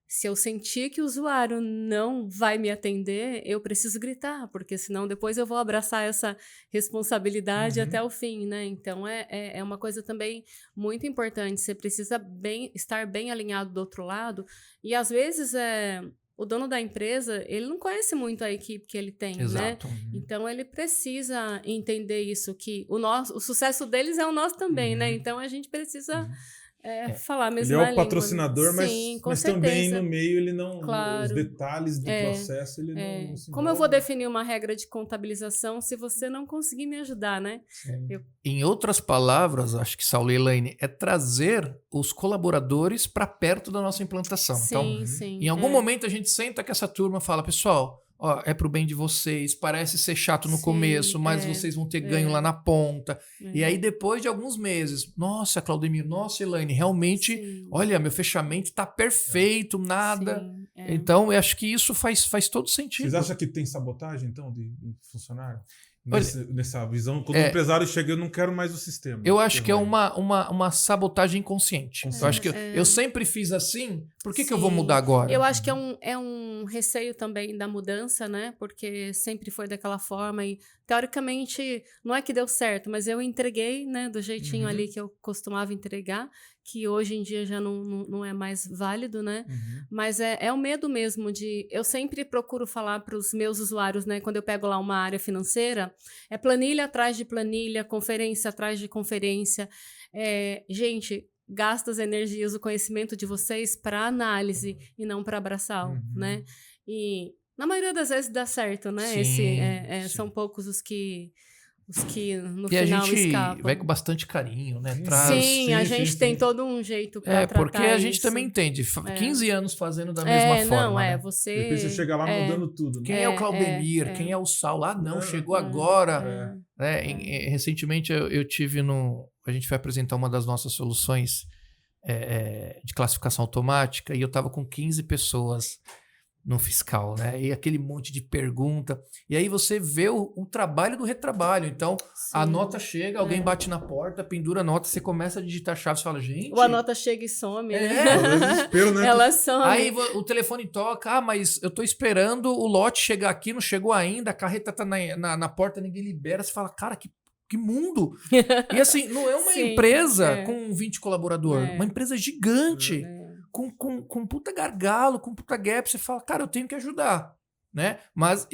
C: se eu sentir que o usuário não vai me atender, eu preciso gritar, porque senão depois eu vou abraçar essa responsabilidade até o fim, né? Então, é uma coisa também muito importante. Você precisa estar bem alinhado do outro lado. E, às vezes, o dono da empresa, ele não conhece muito a equipe que ele tem,
B: Exato.
C: né? Então, ele precisa entender isso, que o sucesso deles é o nosso também, né? Então, a gente precisa... falar mesmo.
A: Ele é o patrocinador,
C: Sim,
A: mas também no meio ele não.
C: Claro.
A: Os detalhes do processo ele não se
C: Como eu vou definir uma regra de contabilização se você não conseguir me ajudar, né?
B: Em outras palavras, acho que Saulo e Elaine, é trazer os colaboradores para perto da nossa implantação.
C: Sim,
B: então,
C: sim.
B: Em algum momento a gente senta com essa turma e fala, pessoal, é pro bem de vocês, parece ser chato no começo, mas vocês vão ter ganho lá na ponta. E aí, depois de alguns meses, nossa, Claudemir, nossa, Elaine, realmente, olha, meu fechamento tá perfeito, nada.
C: Sim,
B: Então, eu acho que isso faz todo sentido.
A: Vocês acham que tem sabotagem, então, de funcionário? Nessa visão, quando o empresário chega, eu não quero mais o sistema.
B: Eu acho que é uma sabotagem inconsciente. Eu acho que eu sempre fiz assim, por que eu vou mudar agora?
C: Eu acho que é um receio também da mudança, né? Porque sempre foi daquela forma e, teoricamente, não é que deu certo, mas eu entreguei, né, do jeitinho ali que eu costumava entregar, que hoje em dia já não é mais válido, né? Mas é o medo mesmo de... Eu sempre procuro falar para os meus usuários, né? Quando eu pego lá uma área financeira, é planilha atrás de planilha, conferência atrás de conferência. Gente, gasta as energias, o conhecimento de vocês para análise e não para abraçal, né? E Na maioria das vezes dá certo, né?
B: Sim,
C: Esse,
B: sim.
C: são poucos os que no
B: E a
C: final
B: gente
C: escapam.
B: vai com bastante carinho, né?
C: Sim, a
A: Sim,
C: gente
A: sim,
C: tem
A: sim.
C: todo um jeito para tratar
B: Porque a gente
C: isso.
B: também entende. 15 anos fazendo da mesma forma, né?
C: você...
A: De repente você chega lá mudando tudo, né?
B: Quem é o Claudemir? Quem é o Saulo? Ah, não, chegou agora. Recentemente eu tive a gente foi apresentar uma das nossas soluções de classificação automática e eu estava com 15 pessoas no fiscal, né? E aquele monte de pergunta. E aí você vê o trabalho do retrabalho. Então, a nota chega, alguém bate na porta, pendura a nota, você começa a digitar a chave e fala, gente...
C: Ou a nota chega e some, né?
A: Desespero, né?
C: Ela some.
B: Aí o telefone toca, mas eu tô esperando o lote chegar aqui, não chegou ainda, a carreta tá na porta, ninguém libera. Você fala, cara, que mundo! E assim, não é uma empresa com 20 colaboradores, uma empresa gigante, com puta gargalo, com puta gap. Você fala, cara, eu tenho que ajudar, né? Mas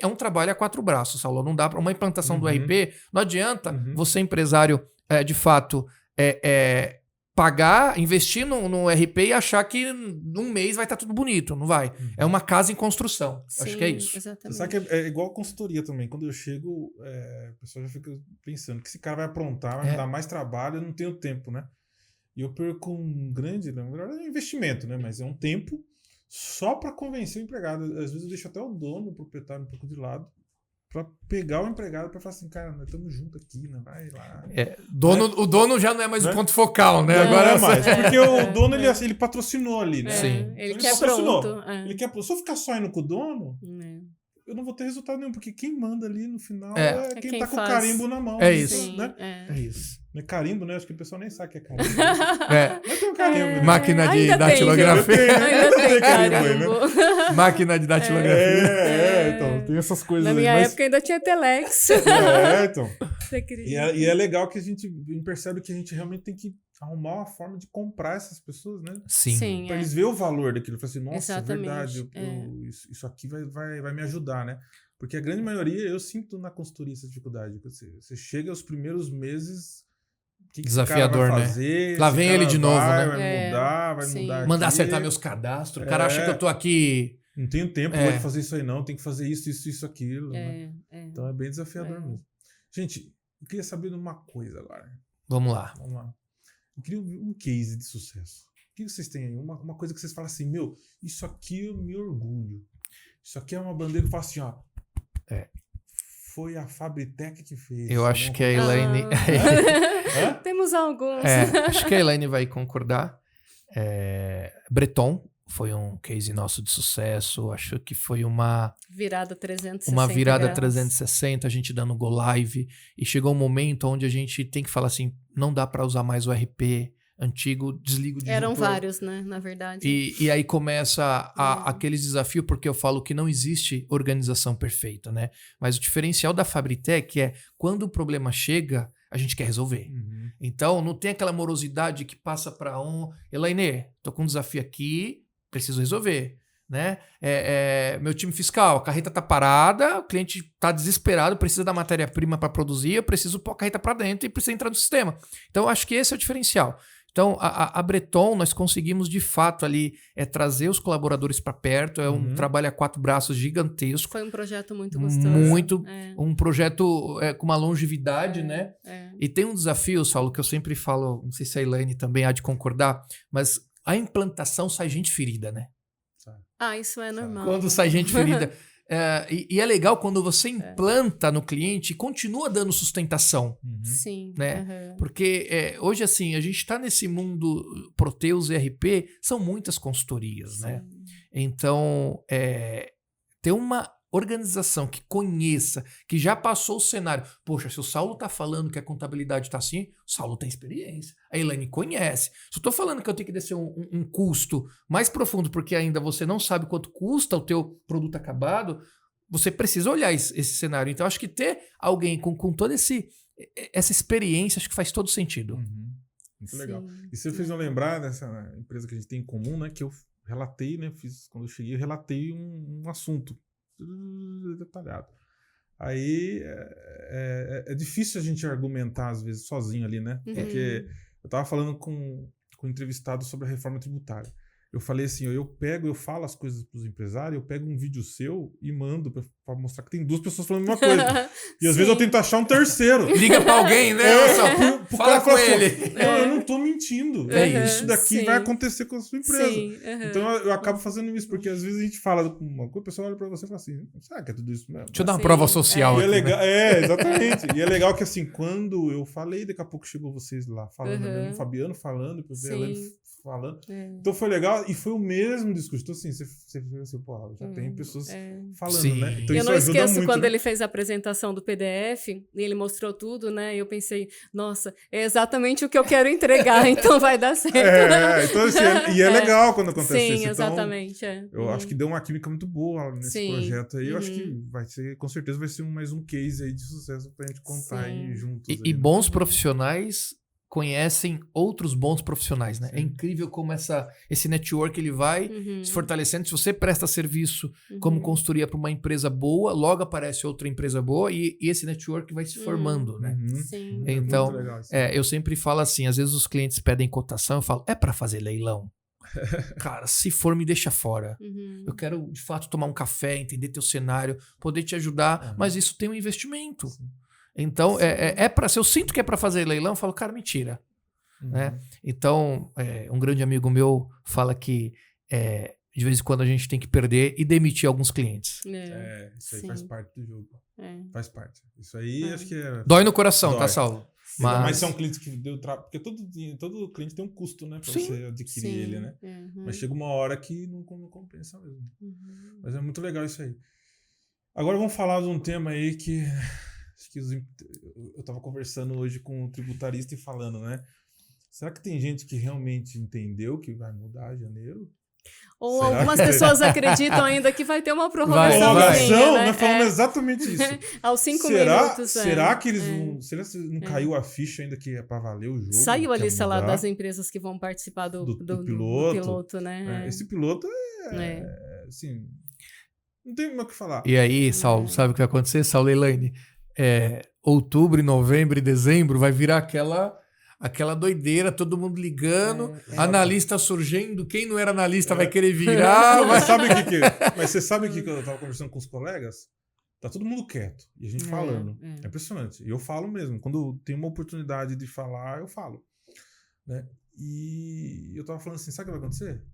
B: é um trabalho a 4 braços, Saulo. Não dá para uma implantação do RP, não adianta você, empresário, de fato, pagar, investir no RP e achar que num mês vai estar tudo bonito. Não vai. É uma casa em construção.
C: Sim,
B: acho que é isso.
C: Exatamente.
A: Você sabe que é igual a consultoria também. Quando eu chego, o pessoal já fica pensando que esse cara vai aprontar, vai me dar mais trabalho, eu não tenho tempo, né? E eu perco um grande, na verdade é um investimento, né? Mas é um tempo só para convencer o empregado. Às vezes eu deixo até o dono, o proprietário um pouco de lado, para pegar o empregado para falar assim, cara, nós estamos juntos aqui, né? Vai lá.
B: O dono já não é mais o ponto focal, né?
A: Não,
B: Agora
A: é mais. Porque o dono, ele patrocinou ali, né?
B: Sim.
C: Ele
A: Então,
C: quer
A: patrocinou.
C: pronto.
A: Ele quer pronto. Se eu ficar só indo com o dono, eu não vou ter resultado nenhum, porque quem manda ali no final é quem tá com o carimbo na mão.
B: É isso.
C: Sim,
A: né?
B: É isso.
A: Não é carimbo, né? Acho que o pessoal nem sabe o que é carimbo.
B: Mas
A: tem um carimbo, né?
B: Máquina de
C: Ainda
B: datilografia.
C: Ainda tem
A: carimbo aí, né?
C: carimbo.
B: Máquina de datilografia.
A: Então, tem essas coisas
C: Na
A: aí.
C: minha
A: Mas...
C: época ainda tinha Telex.
A: Então.
C: Você acredita?
A: E é legal que a gente percebe que a gente realmente tem que arrumar uma forma de comprar essas pessoas, né?
B: Sim.
A: Para eles verem o valor daquilo. Falar assim, nossa,
C: Exatamente.
A: é verdade, isso aqui vai me ajudar, né? Porque a grande maioria, eu sinto na consultoria essa dificuldade. Você chega aos primeiros meses, o que
B: desafiador,
A: esse cara vai fazer?
B: Né? Lá vem ele de novo, né?
A: Vai mudar
B: Mandar
A: aqui.
B: acertar meus cadastros. O cara acha que eu tô aqui...
A: Não tenho tempo de fazer isso aí, não. Tem que fazer isso, aquilo. Né? Então é bem desafiador mesmo. Gente, eu queria saber de uma coisa agora.
B: Vamos lá.
A: Eu queria um case de sucesso. O que vocês têm aí? Uma coisa que vocês falam assim, isso aqui eu me orgulho. Isso aqui é uma bandeira que eu falo assim, ó. Foi a Fabritec que fez.
B: Eu acho que a Elaine...
C: Temos alguns.
B: Acho que a Elaine vai concordar. Breton foi um case nosso de sucesso. Acho que foi uma
C: virada 360.
B: Uma virada
C: graus.
B: 360, a gente dando go live. E chegou um momento onde a gente tem que falar assim, não dá para usar mais o RP antigo, desliga o disjuntor.
C: Eram vários, né, na verdade.
B: E aí começa aqueles desafios, porque eu falo que não existe organização perfeita, né? Mas o diferencial da Fabritec é, quando o problema chega, a gente quer resolver. Então, não tem aquela morosidade que passa para Elaine, tô com um desafio aqui, preciso resolver. Né? Meu time fiscal, a carreta tá parada, o cliente tá desesperado, precisa da matéria-prima para produzir, eu preciso pôr a carreta para dentro e precisa entrar no sistema. Então, eu acho que esse é o diferencial. Então, a Breton, nós conseguimos de fato ali trazer os colaboradores para perto, um trabalho a 4 braços gigantesco.
C: Foi um projeto muito gostoso.
B: Um projeto com uma longevidade, né? E tem um desafio, Saulo, que eu sempre falo, não sei se a Elaine também há de concordar, mas a implantação sai gente ferida, né?
C: Isso é normal.
B: Quando sai gente ferida. E é legal quando você implanta no cliente e continua dando sustentação.
C: Sim.
B: Né? Porque hoje, assim, a gente está nesse mundo Proteus e RP, são muitas consultorias, né? Então, ter uma organização que conheça, que já passou o cenário. Poxa, se o Saulo tá falando que a contabilidade tá assim, o Saulo tem experiência. A Elaine conhece. Se eu tô falando que eu tenho que descer um custo mais profundo, porque ainda você não sabe quanto custa o teu produto acabado, você precisa olhar esse cenário. Então, acho que ter alguém com toda essa experiência, acho que faz todo sentido.
A: Muito legal. E você fez eu lembrar dessa empresa que a gente tem em comum, né? Que eu relatei, né? Quando eu cheguei, eu relatei um assunto detalhado. Aí é difícil a gente argumentar às vezes sozinho ali, né? Porque eu tava falando com um entrevistado sobre a reforma tributária. Eu falei assim, eu falo as coisas pros empresários, eu pego um vídeo seu e mando pra mostrar que tem 2 pessoas falando a mesma coisa. E às vezes eu tento achar um terceiro.
B: Liga pra alguém, né?
A: Pro
B: Fala
A: cara
B: com
A: falar
B: ele.
A: assim, não, eu não tô mentindo. Isso daqui vai acontecer com a sua empresa. Então eu acabo fazendo isso, porque às vezes a gente fala com uma coisa, a pessoa olha pra você e fala assim, será que é tudo isso mesmo?
B: Deixa eu dar uma prova social
A: E
B: aqui.
A: legal, exatamente. E é legal que assim, quando eu falei, daqui a pouco chegou vocês lá falando, mesmo, o Fabiano falando, depois a Elaine falando. Então foi legal e foi o mesmo discurso. Então assim, você vê assim, pô, já tem pessoas falando, né? Então,
C: eu
A: isso
C: não
A: ajuda
C: esqueço
A: muito,
C: quando
A: né?
C: ele fez a apresentação do PDF e ele mostrou tudo, né? E eu pensei, nossa, é exatamente o que eu quero entregar, então vai dar certo.
A: Então assim, é legal quando acontece
C: Sim,
A: isso.
C: exatamente.
A: Eu acho que deu uma química muito boa nesse projeto aí. Eu acho que vai ser, com certeza vai ser mais um case aí de sucesso pra gente contar aí juntos.
B: E bons profissionais conhecem outros bons profissionais, né?
A: Sim.
B: É incrível como esse network ele vai se fortalecendo. Se você presta serviço como consultoria para uma empresa boa, logo aparece outra empresa boa e esse network vai se formando, né?
C: Sim.
B: Então,
A: muito legal isso.
B: eu sempre falo assim, às vezes os clientes pedem cotação, eu falo, é para fazer leilão? Cara, se for, me deixa fora. Eu quero, de fato, tomar um café, entender teu cenário, poder te ajudar, mas isso tem um investimento.
A: Sim.
B: Então, se eu sinto que é para fazer leilão, eu falo, cara, mentira. Né? Então, um grande amigo meu fala que de vez em quando a gente tem que perder e demitir alguns clientes.
A: Isso aí faz parte do jogo. Faz parte. Isso aí acho que
B: Dói no coração,
A: Dói.
B: tá, Saulo?
A: Mas são clientes que deu trabalho. Porque todo cliente tem um custo, né? Pra você adquirir ele, né? Mas chega uma hora que não compensa mesmo. Mas é muito legal isso aí. Agora vamos falar de um tema aí que... Acho que eu tava conversando hoje com um tributarista e falando, né? Será que tem gente que realmente entendeu que vai mudar em janeiro?
C: Ou
A: Será
C: algumas
A: que...
C: pessoas acreditam ainda que vai ter uma prorrogação.
A: Prorrogação?
C: Né?
A: Nós falamos exatamente isso.
C: Aos 5 minutos.
A: Será que eles vão... Será que não caiu a ficha ainda que é pra valer o jogo?
C: Saiu a lista lá das empresas que vão participar do piloto, né?
A: Esse piloto assim... Não tem mais o que falar.
B: E aí, Saulo, sabe o que vai acontecer? Saulo e Elaine, outubro, novembro e dezembro vai virar aquela doideira, todo mundo ligando, analista surgindo, quem não era analista vai querer virar.
A: Mas você sabe o que eu tava conversando com os colegas? Tá todo mundo quieto. E a gente falando. É impressionante. E eu falo mesmo. Quando tem uma oportunidade de falar, eu falo. Né? E eu tava falando assim, sabe o que vai acontecer?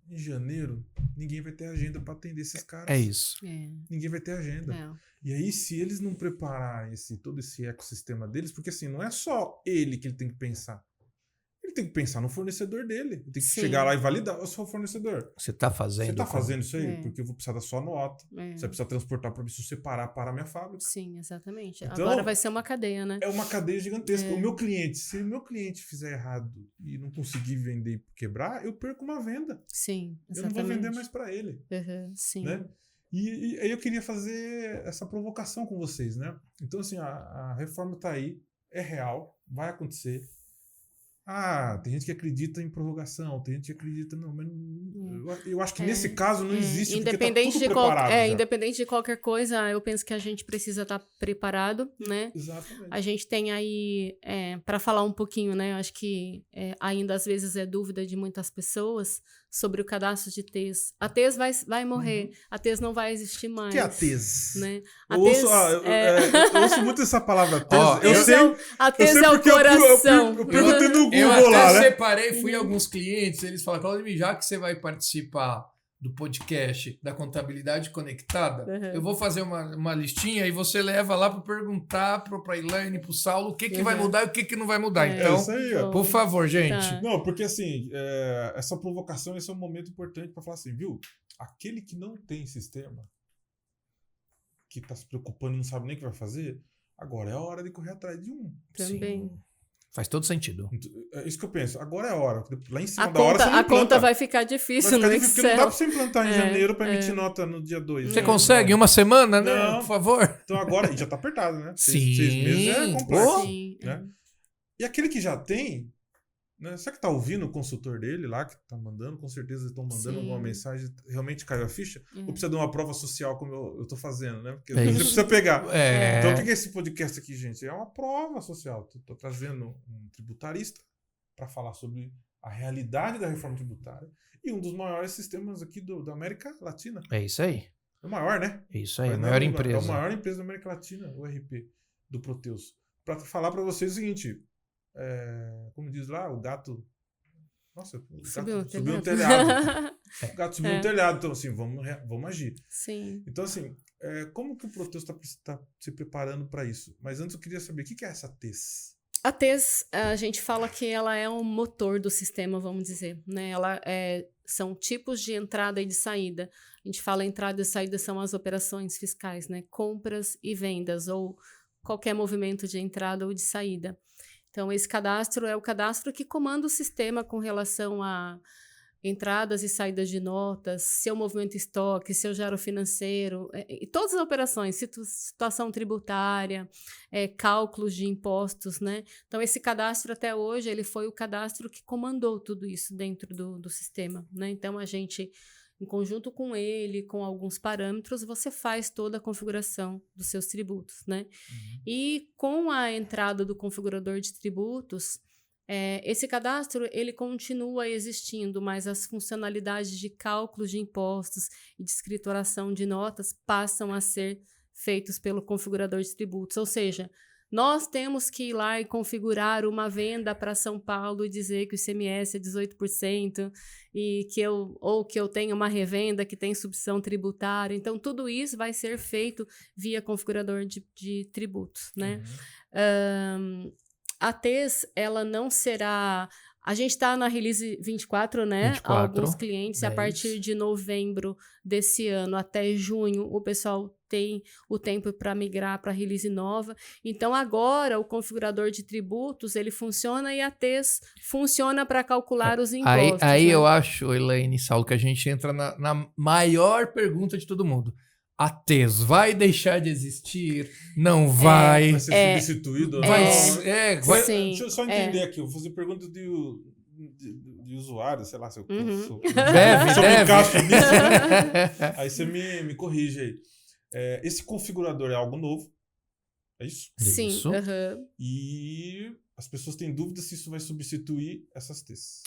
A: Em janeiro, ninguém vai ter agenda para atender esses caras.
B: É isso.
A: Ninguém vai ter agenda. E aí, se eles não prepararem todo esse ecossistema deles, porque assim, não é só ele que ele tem que pensar. Ele tem que pensar no fornecedor dele. Ele tem que chegar lá e validar o seu fornecedor.
B: Você tá fazendo.
A: Você tá fazendo isso aí? Porque eu vou precisar da sua nota. Você vai precisar transportar para mim se separar para a minha fábrica.
C: Sim, exatamente.
A: Então,
C: agora vai ser uma cadeia, né?
A: É uma cadeia gigantesca. O meu cliente, se o meu cliente fizer errado e não conseguir vender e quebrar, eu perco uma venda.
C: Sim, exatamente.
A: Eu não vou vender mais para ele.
C: Sim.
A: Né? E aí eu queria fazer essa provocação com vocês, né? Então, assim, a reforma tá aí, é real, vai acontecer. Tem gente que acredita em prorrogação, tem gente que acredita... Não, mas eu acho que nesse caso não existe,
C: independente
A: porque tá tudo preparado
C: independente de qualquer coisa, eu penso que a gente precisa estar preparado, né?
A: Exatamente.
C: A gente tem aí, para falar um pouquinho, né? Acho que ainda às vezes é dúvida de muitas pessoas sobre o cadastro de TES. A TES vai morrer, a TES não vai existir mais.
A: O que é a TES?
C: Né?
A: Eu ouço muito essa palavra TES.
C: A TES é o coração.
A: Eu perguntei no Google
B: eu até
A: lá, né?
B: separei, fui a alguns clientes, eles falaram, Claudemir, já que você vai participar do podcast da Contabilidade Conectada, eu vou fazer uma listinha e você leva lá para perguntar para a Elaine, para o Saulo, o que vai mudar e o que não vai mudar. Então,
A: isso aí, ó.
B: por favor, gente.
C: Tá.
A: Não, porque assim, essa provocação, esse é um momento importante para falar assim, viu? Aquele que não tem sistema, que está se preocupando e não sabe nem o que vai fazer, agora é a hora de correr atrás de um.
C: Também.
B: Sim. Faz todo sentido.
A: É isso que eu penso. Agora é a hora. Lá em cima da hora você não
C: a conta vai ficar difícil no
A: difícil, porque não
C: Excel.
A: dá pra você implantar em janeiro para emitir nota no dia 2.
B: Você consegue? Uma semana, né?
A: Não.
B: Por favor.
A: Então agora, e já tá apertado, né?
B: Sim.
A: 6 meses é complexo.
C: Sim.
A: Né? E aquele que já tem, né? Será que tá ouvindo o consultor dele lá, que tá mandando? Com certeza estão mandando alguma mensagem. Realmente caiu a ficha? Ou precisa de uma prova social como eu tô fazendo, né? Porque você precisa pegar. Então o que é esse podcast aqui, gente? É uma prova social. Tô trazendo um tributarista para falar sobre a realidade da reforma tributária e um dos maiores sistemas aqui da América Latina.
B: É isso aí.
A: É o maior, né?
B: É isso aí,
A: Mas
B: a maior
A: não,
B: empresa.
A: É a maior empresa da América Latina, o RP, do Proteus. Para falar para vocês o seguinte, como diz lá, o gato... Nossa, o gato subiu um telhado. O gato subiu um telhado, então assim, vamos agir.
C: Sim.
A: Então assim, como que o Proteus está se preparando para isso? Mas antes eu queria saber, o que é essa TES?
C: A TES, a gente fala que ela é um motor do sistema, vamos dizer, né? Ela são tipos de entrada e de saída. A gente fala entrada e saída são as operações fiscais, né? Compras e vendas, ou qualquer movimento de entrada ou de saída. Então, esse cadastro é o cadastro que comanda o sistema com relação a entradas e saídas de notas, seu movimento estoque, seu giro financeiro, e todas as operações, situação tributária, cálculos de impostos, né? Então, esse cadastro até hoje, ele foi o cadastro que comandou tudo isso dentro do sistema, né? Então, a gente, em conjunto com ele, com alguns parâmetros, você faz toda a configuração dos seus tributos, né?
A: Uhum.
C: E com a entrada do configurador de tributos, esse cadastro ele continua existindo, mas as funcionalidades de cálculos de impostos e de escritoração de notas passam a ser feitos pelo configurador de tributos. Ou seja, nós temos que ir lá e configurar uma venda para São Paulo e dizer que o ICMS é 18% e que eu tenho uma revenda que tem substituição tributária. Então, tudo isso vai ser feito via configurador de tributos, né?
A: Uhum.
C: A TES, ela não será... A gente está na Release 24, né?
B: 24,
C: alguns clientes, a partir de novembro desse ano até junho, o pessoal tem o tempo para migrar para a Release nova. Então, agora, o configurador de tributos, ele funciona e a TES funciona para calcular os impostos.
B: Aí
C: né?
B: eu acho, Elaine e Saulo, que a gente entra na maior pergunta de todo mundo. A TES vai deixar de existir? Não vai?
A: Vai ser substituído?
C: Sim,
A: deixa eu só entender aqui. Eu vou fazer pergunta de usuário, sei lá, se eu
B: deve.
A: me encaixo nisso, né? Aí você me corrige aí. Esse configurador é algo novo? É isso?
C: Sim.
B: Isso.
A: E as pessoas têm dúvidas se isso vai substituir essas TES.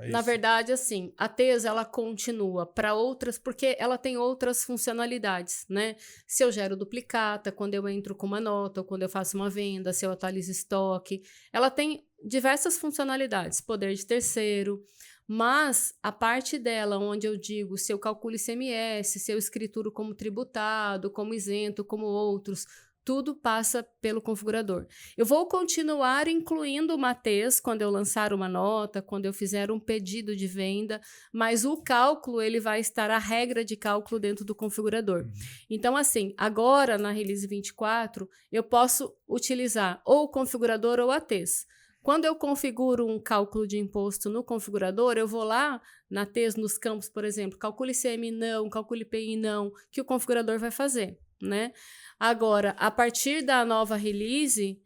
C: Na verdade, assim, a TES, ela continua para outras, porque ela tem outras funcionalidades, né? Se eu gero duplicata, quando eu entro com uma nota, ou quando eu faço uma venda, se eu atualizo estoque, ela tem diversas funcionalidades, poder de terceiro, mas a parte dela, onde eu digo se eu calculo ICMS, se eu escrituro como tributado, como isento, como outros, tudo passa pelo configurador. Eu vou continuar incluindo uma TES quando eu lançar uma nota, quando eu fizer um pedido de venda, mas o cálculo, ele vai estar a regra de cálculo dentro do configurador. Então, assim, agora na Release 24, eu posso utilizar ou o configurador ou a TES. Quando eu configuro um cálculo de imposto no configurador, eu vou lá na TES, nos campos, por exemplo, calcule ICM não, calcule IPI não, que o configurador vai fazer, né? Agora, a partir da nova release,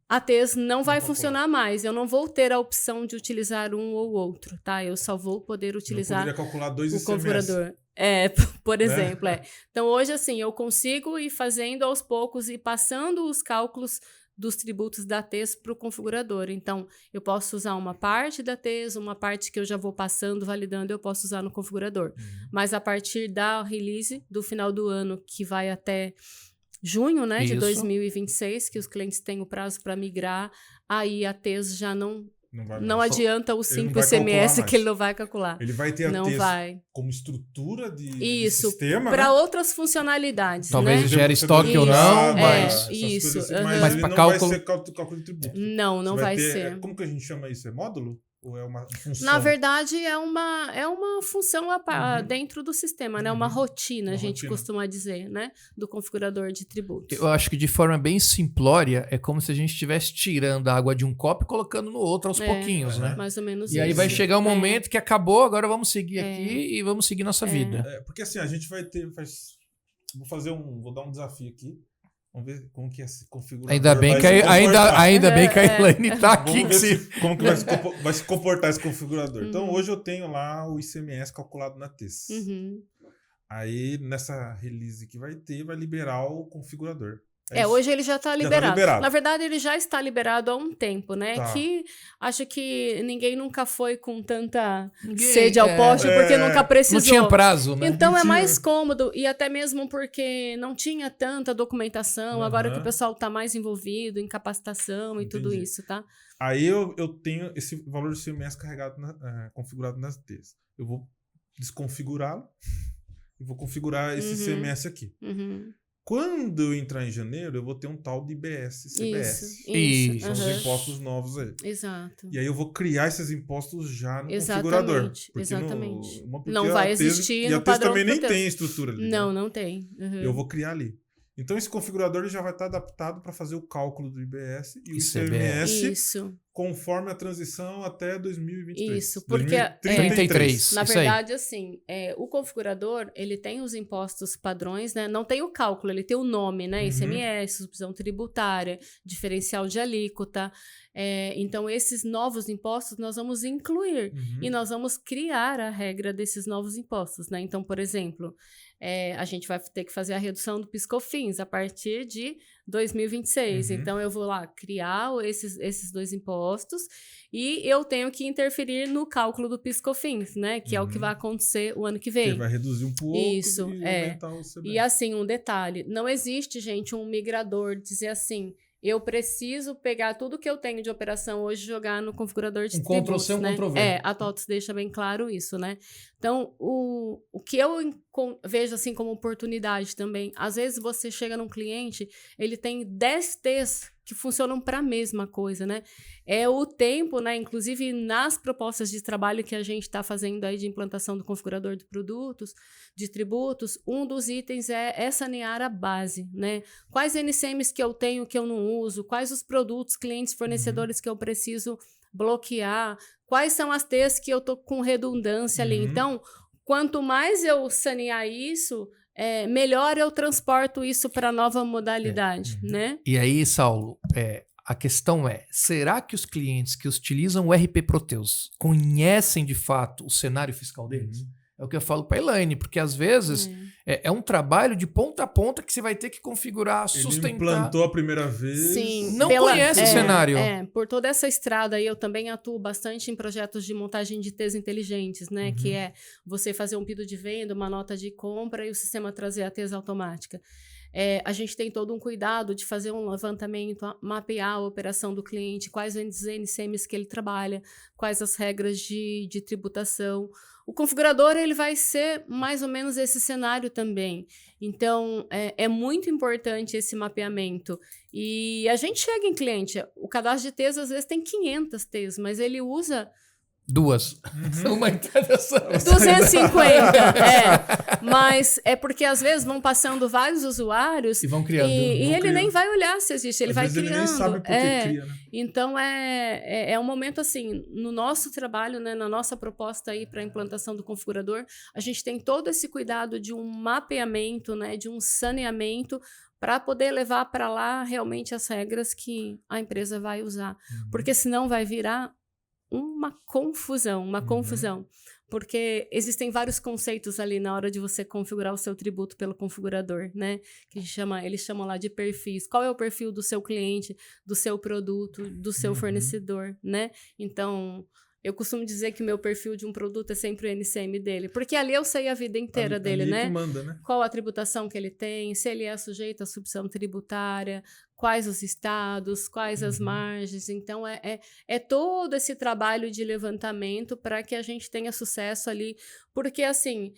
C: a TES não vai funcionar mais. Eu não vou ter a opção de utilizar um ou outro, tá? Eu só vou poder utilizar
A: calcular dois
C: o configurador. Por exemplo. Então, hoje, assim, eu consigo ir fazendo aos poucos e passando os cálculos dos tributos da TES para o configurador. Então, eu posso usar uma parte da TES, uma parte que eu já vou passando, validando, eu posso usar no configurador. Mas a partir da release, do final do ano, que vai até junho, né, de 2026, que os clientes têm o prazo para migrar, aí a TES já não adianta o simples ICMS que ele não vai calcular.
A: Ele vai ter a TES como estrutura de sistema,
C: para outras funcionalidades.
B: Talvez
C: né?
B: gere estoque ou não, mas...
A: Mas ele não vai ser cálculo de tributo.
C: Não vai ser.
A: Como que a gente chama isso? É módulo? Ou é uma função?
C: Na verdade, é uma função dentro do sistema, né? Uma rotina, a gente costuma dizer, né? Do configurador de tributos.
B: Eu acho que de forma bem simplória, é como se a gente estivesse tirando a água de um copo e colocando no outro aos pouquinhos, né?
C: Mais ou menos
B: isso. E aí vai chegar um momento que acabou, agora vamos seguir aqui e vamos seguir nossa vida.
A: Porque assim, a gente vai ter... Vou dar um desafio aqui. Vamos ver como que é esse configurador.
B: Ainda bem que a Elaine está aqui.
A: Vamos ver como que vai se comportar esse configurador. Então, hoje eu tenho lá o ICMS calculado na TES. Aí, nessa release que vai liberar o configurador.
C: Hoje ele já está
A: Já tá
C: liberado.
A: liberado.
C: Na verdade, ele já está liberado há um tempo, né?
A: Tá.
C: Que acho que ninguém nunca foi com tanta sede ao pote, porque nunca precisou.
B: Não tinha prazo, né?
C: Então
A: Não
C: é
A: tinha.
C: mais cômodo, e até mesmo porque não tinha tanta documentação, agora que o pessoal está mais envolvido em capacitação e tudo
A: Entendi.
C: isso, tá?
A: Aí eu tenho esse valor de CMS carregado, configurado nas Ts. Eu vou desconfigurá-lo e vou configurar esse CMS aqui.
C: Uhum.
A: Quando eu entrar em janeiro, eu vou ter um tal de IBS, CBS.
C: Isso.
A: São os impostos novos aí.
C: Exato.
A: E aí eu vou criar esses impostos já no
C: Exatamente,
A: configurador. Porque
C: exatamente.
A: porque
C: Não vai
A: a Tese-
C: existir
A: E a
C: no
A: Tese
C: padrão
A: também
C: do
A: nem
C: Proteus.
A: tem estrutura ali.
C: Não,
A: né?
C: não tem. Uhum.
A: Eu vou criar ali. Então esse configurador ele já vai estar adaptado para fazer o cálculo do IBS e o ICMS
C: Isso.
A: conforme a transição até 2023.
C: Isso, porque
B: 33.
C: na
B: Isso
C: verdade, assim, o configurador, ele tem os impostos padrões, né? Não tem o cálculo, ele tem o nome, né? ICMS, subvenção tributária, diferencial de alíquota. Então, esses novos impostos nós vamos incluir e nós vamos criar a regra desses novos impostos, né? Então, por exemplo, a gente vai ter que fazer a redução do PIS/COFINS a partir de 2026. Então, eu vou lá criar esses dois impostos e eu tenho que interferir no cálculo do PIS/COFINS, né? Que é o que vai acontecer o ano que vem.
A: Que vai reduzir um pouco
C: Isso,
A: e aumentar o CBS.
C: E assim, um detalhe, não existe, gente, um migrador dizer assim, eu preciso pegar tudo que eu tenho de operação hoje e jogar no configurador de tributos,
B: Ctrl+C,
C: né?
B: Ctrl+V.
C: A TOTS deixa bem claro isso, né? Então, o que eu vejo assim como oportunidade também, às vezes você chega num cliente, ele tem 10 T's que funcionam para a mesma coisa, né? É o tempo, né? Inclusive nas propostas de trabalho que a gente está fazendo aí de implantação do configurador de produtos, de tributos, um dos itens é sanear a base, né? Quais NCMs que eu tenho que eu não uso, quais os produtos, clientes, fornecedores que eu preciso bloquear, quais são as T's que eu tô com redundância ali. Então, quanto mais eu sanear isso, melhor eu transporto isso para a nova modalidade, né?
B: E aí, Saulo, a questão será que os clientes que utilizam o RP Proteus conhecem de fato o cenário fiscal deles? É o que eu falo para a Elaine, porque às vezes é um trabalho de ponta a ponta que você vai ter que configurar, sustentar.
A: Ele implantou a primeira vez.
C: Sim,
B: não conhece o cenário.
C: Por toda essa estrada aí, eu também atuo bastante em projetos de montagem de T's inteligentes, né? Que é você fazer um pedido de venda, uma nota de compra e o sistema trazer a T's automática. A gente tem todo um cuidado de fazer um levantamento, mapear a operação do cliente, quais os NCMs que ele trabalha, quais as regras de tributação. O configurador ele vai ser mais ou menos esse cenário também. Então, é muito importante esse mapeamento. E a gente chega em cliente, o cadastro de T's às vezes tem 500 T's, mas ele usa...
B: 2. Uma interessante.
C: 250, mas é porque às vezes vão passando vários usuários
B: e vão criando.
C: E ele nem vai olhar se existe, ele
A: Às
C: vai
A: vezes
C: criando.
A: Ele nem sabe por que cria, né?
C: Então é um momento assim, no nosso trabalho, né, na nossa proposta aí para a implantação do configurador, a gente tem todo esse cuidado de um mapeamento, né, de um saneamento para poder levar para lá realmente as regras que a empresa vai usar, porque senão vai virar uma confusão, porque existem vários conceitos ali na hora de você configurar o seu tributo pelo configurador, né? Que eles chamam lá de perfis. Qual é o perfil do seu cliente, do seu produto, do seu fornecedor, né? Então, eu costumo dizer que meu perfil de um produto é sempre o NCM dele, porque ali eu sei a vida inteira dele,
A: ali
C: né?
A: Que manda, né?
C: Qual a tributação que ele tem, se ele é sujeito à subvenção tributária, quais os estados, quais as margens. Então, é todo esse trabalho de levantamento para que a gente tenha sucesso ali, porque assim...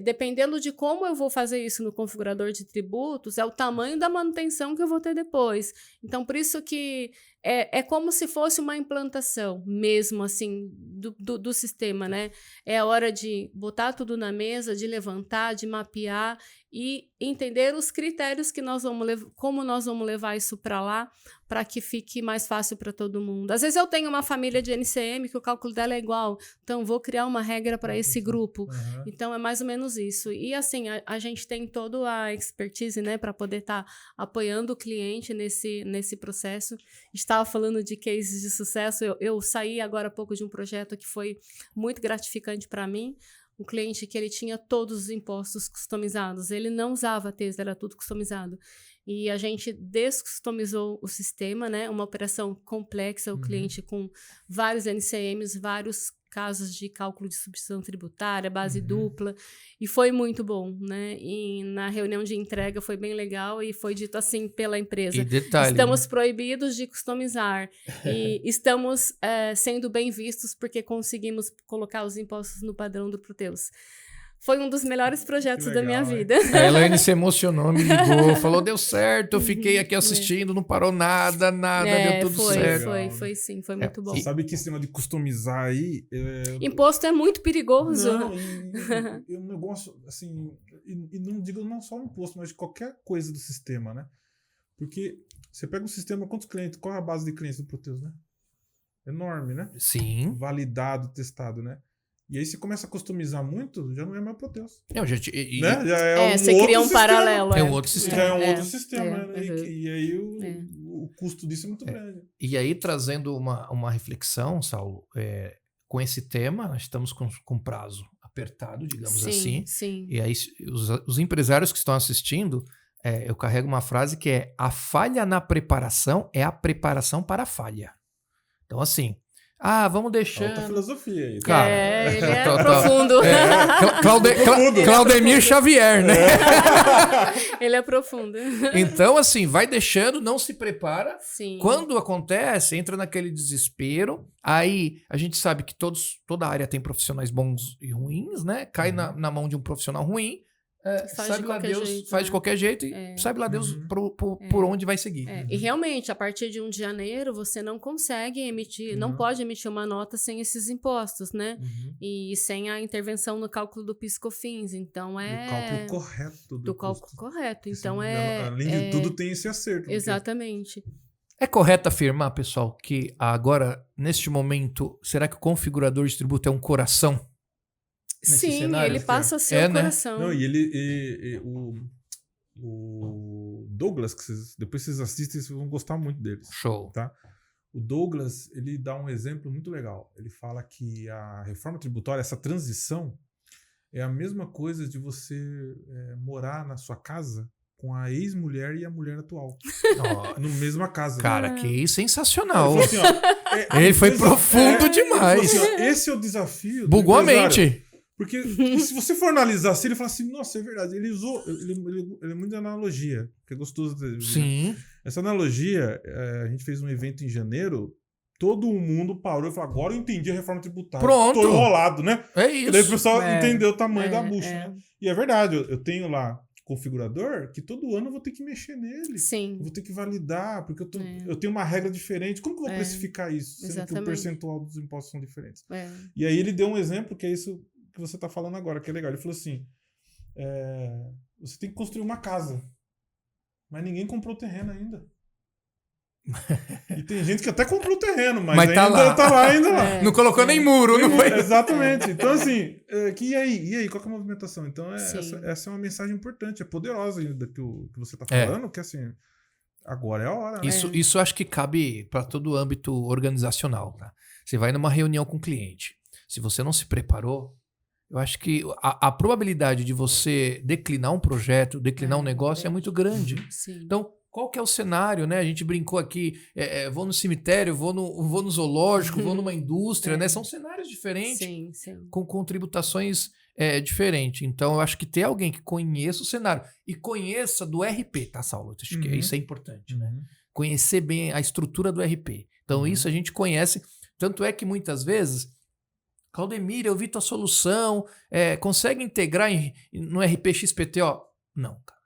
C: dependendo de como eu vou fazer isso no configurador de tributos, é o tamanho da manutenção que eu vou ter depois. Então, por isso que é como se fosse uma implantação mesmo, assim, do sistema, né? É a hora de botar tudo na mesa, de levantar, de mapear e entender os critérios que como nós vamos levar isso para lá, para que fique mais fácil para todo mundo. Às vezes eu tenho uma família de NCM que o cálculo dela é igual, então vou criar uma regra para esse grupo. Então é mais ou menos isso. E assim, a gente tem toda a expertise, né, para poder estar apoiando o cliente nesse processo. Estava falando de cases de sucesso, eu saí agora há pouco de um projeto que foi muito gratificante para mim. Um cliente que ele tinha todos os impostos customizados, ele não usava T's, era tudo customizado. E a gente descustomizou o sistema, né? Uma operação complexa, o cliente com vários NCMs, vários casos de cálculo de substituição tributária, base dupla, e foi muito bom, né? E na reunião de entrega foi bem legal e foi dito assim pela empresa.
B: E detalhe,
C: Estamos proibidos de customizar e estamos sendo bem vistos porque conseguimos colocar os impostos no padrão do Proteus. Foi um dos melhores projetos
A: legal,
C: da minha
A: hein?
C: vida.
B: a Elaine se emocionou, me ligou, falou, deu certo, eu fiquei aqui assistindo, não parou nada, deu tudo certo.
C: Foi sim, foi muito bom.
A: Você sabe que esse tema de customizar aí...
C: Imposto é muito perigoso.
A: Não, e um negócio, assim... E não digo não só o imposto, mas de qualquer coisa do sistema, né? Porque você pega um sistema, quantos clientes? Qual é a base de clientes do Proteus, né? Enorme, né?
B: Sim.
A: Validado, testado, né? E aí você começa a customizar muito, já não é mais Proteus.
B: Não, gente,
A: Né? Já é
C: Você
A: outro
C: cria um
A: sistema.
C: paralelo.
B: É um outro sistema.
A: Já é um outro sistema, né?
C: uhum.
A: E aí o custo disso é muito grande.
B: E aí, trazendo uma reflexão, Saulo, com esse tema, nós estamos com prazo apertado, digamos assim.
C: Sim.
B: E aí, os empresários que estão assistindo, eu carrego uma frase que é: a falha na preparação é a preparação para a falha. Então, assim, vamos deixar.
A: Outra filosofia aí.
B: Cara,
C: Ele é
B: total.
C: profundo.
B: Claudemir Xavier, né?
C: Ele é profundo.
B: Então, assim, vai deixando, não se prepara.
C: Sim.
B: Quando acontece, entra naquele desespero. Aí a gente sabe que toda área tem profissionais bons e ruins, né? Cai na mão de um profissional ruim. Sabe lá Deus,
C: jeito,
B: faz
C: né?
B: de qualquer jeito e sabe lá Deus por onde vai seguir.
C: E realmente, a partir de 1 de janeiro, você não consegue emitir, não pode emitir uma nota sem esses impostos, né? E sem a intervenção no cálculo do PIS/COFINS. Então
A: Do cálculo correto.
C: Do cálculo correto. Então
A: além de tudo, tem esse acerto.
C: Exatamente.
B: É correto afirmar, pessoal, que agora, neste momento, será que o configurador de tributo é um coração?
C: Sim,
B: cenário,
C: ele passa a ser o
B: né?
C: coração.
A: Não, o Douglas, que depois vocês assistem, vocês vão gostar muito dele.
B: Show.
A: Tá? O Douglas, ele dá um exemplo muito legal. Ele fala que a reforma tributária, essa transição, é a mesma coisa de você morar na sua casa com a ex-mulher e a mulher atual. No mesma casa.
B: Cara, que sensacional.
A: Ele falou assim,
B: ele foi profundo demais.
A: Ele falou assim, esse é o desafio.
B: Bugou a mente.
A: Porque se você for analisar assim, ele fala assim, nossa, é verdade. Ele usou, ele é muito de analogia, que é gostoso.
B: Sim.
A: Essa analogia, a gente fez um evento em janeiro, todo mundo parou e falou, agora eu entendi a reforma tributária.
B: Pronto.
A: Tô enrolado, né?
B: É isso.
A: E daí o pessoal entendeu o tamanho da bucha,
C: É.
A: né? E é verdade, eu tenho lá configurador que todo ano eu vou ter que mexer nele.
C: Sim.
A: Eu vou ter que validar, porque eu tenho uma regra diferente. Como que eu vou precificar isso? Sendo que o percentual dos impostos são diferentes. E aí ele deu um exemplo, que é isso que você está falando agora, que é legal. Ele falou assim, você tem que construir uma casa, mas ninguém comprou o terreno ainda. E tem gente que até comprou o terreno, mas ainda tá lá ainda lá.
B: Não colocou nem muro, não foi?
A: Exatamente. Então, assim, e aí? Qual que é a movimentação? Então, essa é uma mensagem importante, é poderosa ainda que você tá falando, que assim, agora é a hora. Né?
B: Isso acho que cabe para todo o âmbito organizacional. Tá? Você vai numa reunião com o cliente. Se você não se preparou, eu acho que a probabilidade de você declinar um projeto, declinar um negócio é muito grande.
C: Sim.
B: Então, qual que é o cenário, né? A gente brincou aqui, vou no cemitério, vou no zoológico, vou numa indústria, né? São cenários diferentes, com tributações diferentes. Então, eu acho que ter alguém que conheça o cenário e conheça do RP, tá, Saulo? Acho que isso é importante, né? Conhecer bem a estrutura do RP. Então, isso a gente conhece. Tanto é que muitas vezes, Claudemir, eu vi tua solução, consegue integrar no RP XPTO? Não, cara.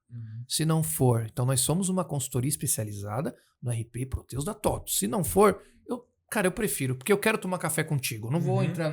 B: Se não for, então nós somos uma consultoria especializada no RP Proteus da TOTUS. Se não for, eu prefiro, porque eu quero tomar café contigo. Eu não vou entrar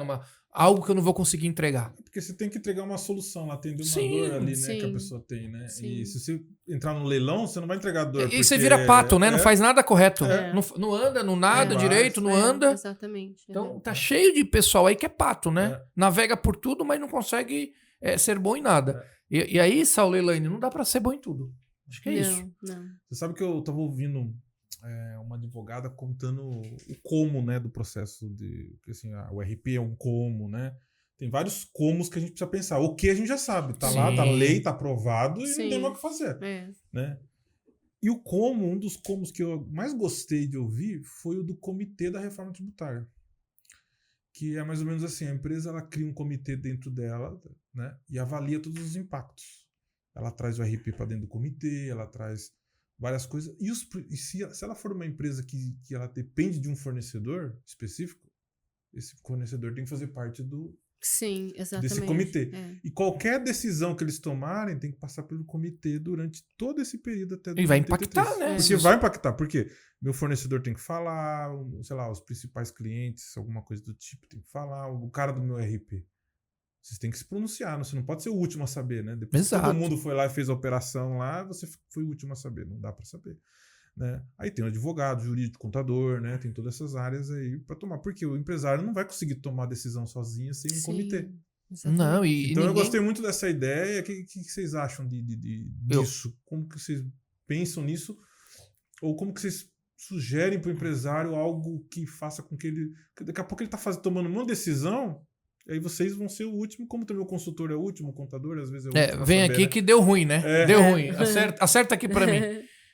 B: algo que eu não vou conseguir entregar.
A: Porque você tem que entregar uma solução lá, atender uma dor ali, né, que a pessoa tem, né?
C: Sim.
A: E se você entrar no leilão, você não vai entregar dor.
B: E você vira pato, né? Não faz nada correto.
C: É.
B: Não anda, não nada direito, não anda.
C: Exatamente.
B: Então tá cheio de pessoal aí que é pato, né? Navega por tudo, mas não consegue ser bom em nada. E aí, Saulo e Elaine, não dá pra ser bom em tudo. Acho que é isso.
C: Não.
A: Você sabe que eu tava ouvindo uma advogada contando o como, né, do processo que assim, o RP é um como, né? Tem vários comos que a gente precisa pensar. O que a gente já sabe, tá lá, tá lei, tá aprovado e não tem mais o que fazer, né? E um dos comos que eu mais gostei de ouvir foi o do comitê da reforma tributária. Que é mais ou menos assim, a empresa ela cria um comitê dentro dela, né, e avalia todos os impactos. Ela traz o RP para dentro do comitê, ela traz várias coisas. E se ela for uma empresa que ela depende de um fornecedor específico, esse fornecedor tem que fazer parte
C: Sim, exatamente.
A: desse comitê. E qualquer decisão que eles tomarem tem que passar pelo comitê durante todo esse período até
B: E vai impactar, né?
A: Porque vai impactar. Por quê? Meu fornecedor tem que falar, sei lá, os principais clientes, alguma coisa do tipo, tem que falar, o cara do meu RP. Vocês têm que se pronunciar, você não pode ser o último a saber, né? Depois que todo mundo foi lá e fez a operação lá, você foi o último a saber, não dá para saber. Né? Aí tem o advogado, jurídico, contador, né? Tem todas essas áreas aí para tomar, porque o empresário não vai conseguir tomar decisão sozinho sem um comitê.
B: Não,
A: então eu gostei muito dessa ideia. O que vocês acham disso? Como que vocês pensam nisso? Ou como que vocês sugerem para o empresário algo que faça com que ele... Daqui a pouco ele está tomando uma decisão, aí vocês vão ser o último, como também o consultor é o último, o contador às vezes é o último.
B: Vem aqui, né? Que deu ruim, né? Deu ruim. Acerta aqui para mim.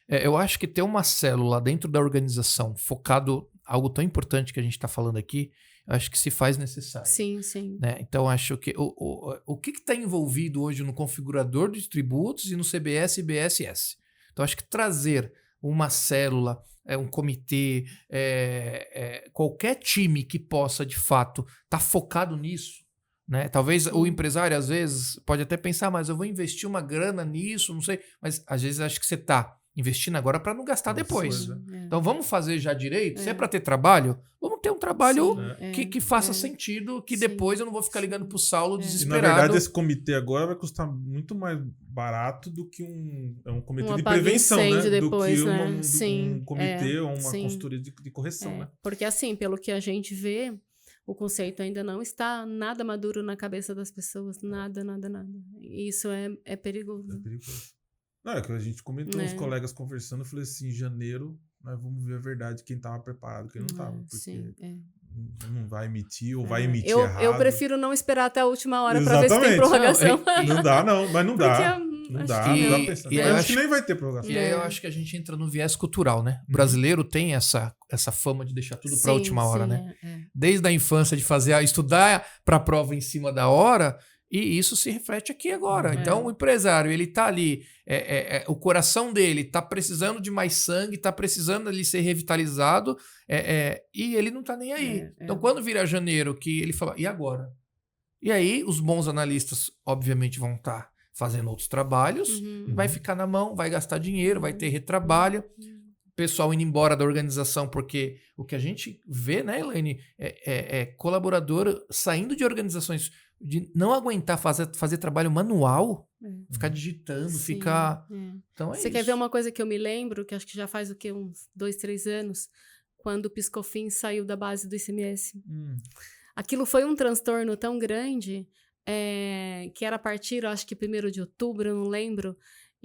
B: Eu acho que ter uma célula dentro da organização focado em algo tão importante que a gente está falando aqui, eu acho que se faz necessário.
C: Sim, sim.
B: Né? Então, acho que o que está envolvido hoje no configurador de tributos e no CBS e BSS? Então, acho que trazer uma célula, um comitê, qualquer time que possa, de fato, estar focado nisso, né? Talvez o empresário, às vezes, pode até pensar, mas eu vou investir uma grana nisso, não sei. Mas, às vezes, acho que você está investindo agora para não gastar depois. Então, vamos fazer já direito. Se é para ter trabalho, vamos ter um trabalho que faça sentido, que depois eu não vou ficar ligando para o Saulo desesperado.
A: E, na verdade, esse comitê agora vai custar muito mais barato do que um comitê de prevenção, né?
C: Depois,
A: do que
C: né?
A: um comitê ou uma consultoria de correção, né?
C: Porque, assim, pelo que a gente vê, o conceito ainda não está nada maduro na cabeça das pessoas. Nada. E isso é perigoso.
A: É perigoso. Não, é que a gente comentou, os colegas conversando, eu falei assim, em janeiro, nós vamos ver a verdade, quem estava preparado, quem não estava. Porque não vai emitir, ou vai emitir errado.
C: Eu prefiro não esperar até a última hora para ver se tem prorrogação.
A: Não dá, mas não dá. Não dá pensando. Eu acho que nem vai ter prorrogação.
B: E aí eu acho que a gente entra no viés cultural, né? O brasileiro tem essa fama de deixar tudo para a última hora, né? Desde a infância de estudar para a prova em cima da hora. E isso se reflete aqui agora. Então, o empresário, ele tá ali, o coração dele tá precisando de mais sangue, tá precisando ali ser revitalizado, e ele não tá nem aí. Então, quando vira janeiro, que ele fala, e agora? E aí, os bons analistas, obviamente, vão estar fazendo outros trabalhos, vai ficar na mão, vai gastar dinheiro, vai ter retrabalho, pessoal indo embora da organização, porque o que a gente vê, né, Elaine, é colaborador saindo de organizações de não aguentar fazer trabalho manual, ficar digitando, ficar... Então
C: Você quer ver uma coisa que eu me lembro, que acho que já faz o quê? Uns 2, 3 anos, quando o Piscofins saiu da base do ICMS. Aquilo foi um transtorno tão grande, que era a partir, acho que 1º de outubro, eu não lembro,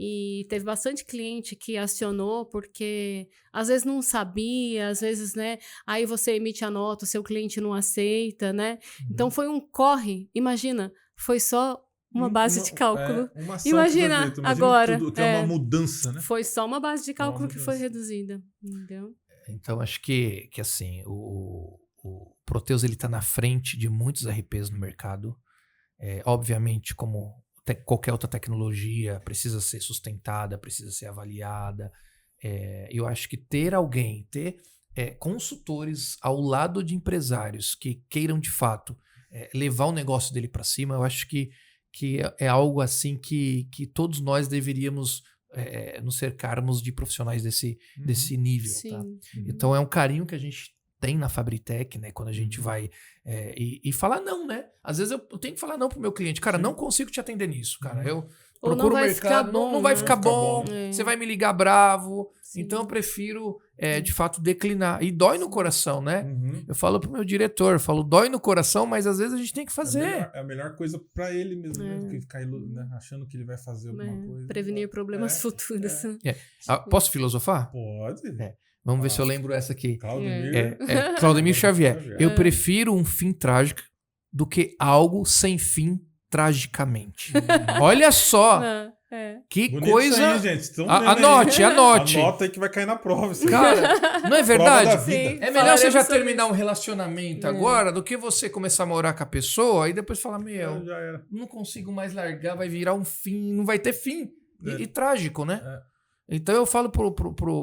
C: e teve bastante cliente que acionou porque às vezes não sabia, às vezes, né? Aí você emite a nota, o seu cliente não aceita, né? Então foi um corre. Imagina, foi só uma base de cálculo. Imagina agora.
A: Tudo, que é uma mudança, né?
C: Foi só uma base de cálculo que foi reduzida. Entendeu?
B: Então acho que assim, o Proteus ele tá na frente de muitos RPs no mercado. Obviamente, como qualquer outra tecnologia, precisa ser sustentada, precisa ser avaliada. Eu acho que ter consultores ao lado de empresários que queiram, de fato, levar o negócio dele para cima, eu acho que é algo assim que todos nós deveríamos nos cercarmos de profissionais desse nível. Tá? Então, é um carinho que a gente tem na Fabritech, né? Quando a gente vai e falar não, né? Às vezes eu tenho que falar não pro meu cliente. Cara, não consigo te atender nisso, cara. Eu procuro o mercado, não vai ficar bom, você vai me ligar bravo. Sim. Então eu prefiro, de fato, declinar. E dói no coração, né? Eu falo pro meu diretor, dói no coração, mas às vezes a gente tem que fazer.
A: É a melhor coisa para ele mesmo, né? Do que ficar achando que ele vai fazer alguma coisa.
C: Prevenir problemas futuros.
B: Posso filosofar?
A: Pode.
B: Vamos ver se eu lembro essa aqui.
A: Claudemir.
B: Claudemir Xavier. Eu prefiro um fim trágico do que algo sem fim tragicamente. Olha só! Que
A: Bonito
B: coisa...
A: isso aí, gente. Estão vendo aí.
B: Anote.
A: Anota aí que vai cair na prova. Isso aí.
B: Cara, não é
A: Prova da
B: verdade?
A: vida.
B: É melhor você já
C: Falaremos sobre
B: terminar um relacionamento agora do que você começar a morar com a pessoa e depois falar, meu,
A: Já era.
B: não consigo mais largar, vai virar um fim, não vai ter fim. E trágico, né? Então eu falo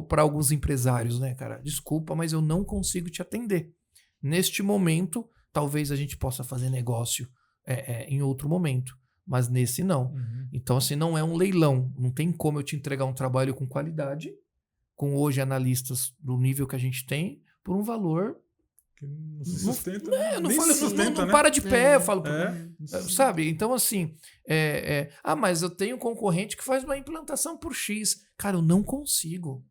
B: para alguns empresários, né, cara? Desculpa, mas eu não consigo te atender. Neste momento, talvez a gente possa fazer negócio em outro momento. Mas nesse não. Então, assim, não é um leilão. Não tem como eu te entregar um trabalho com qualidade, com hoje analistas do nível que a gente tem, por um valor...
A: Que não se sustenta.
B: Não para de pé, eu falo. Sabe? Então, assim, mas eu tenho um concorrente que faz uma implantação por X. Cara, eu não consigo.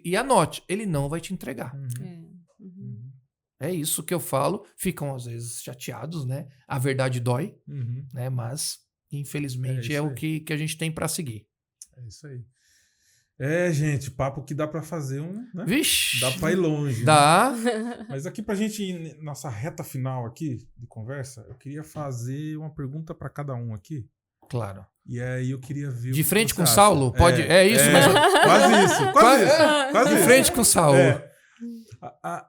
B: E anote, ele não vai te entregar. É isso que eu falo. Ficam, às vezes, chateados, né? A verdade dói, né? Mas, infelizmente, é o que a gente tem para seguir.
A: É isso aí. Gente, papo que dá para fazer né?
B: Vixe!
A: Dá para ir longe.
B: Dá.
A: Né? Mas aqui pra gente ir nossa reta final aqui de conversa, eu queria fazer uma pergunta para cada um aqui.
B: Claro.
A: E aí eu queria ver...
B: De frente com o Saulo? Pode? Isso mesmo?
A: Quase isso. Quase
B: de frente com o Saulo.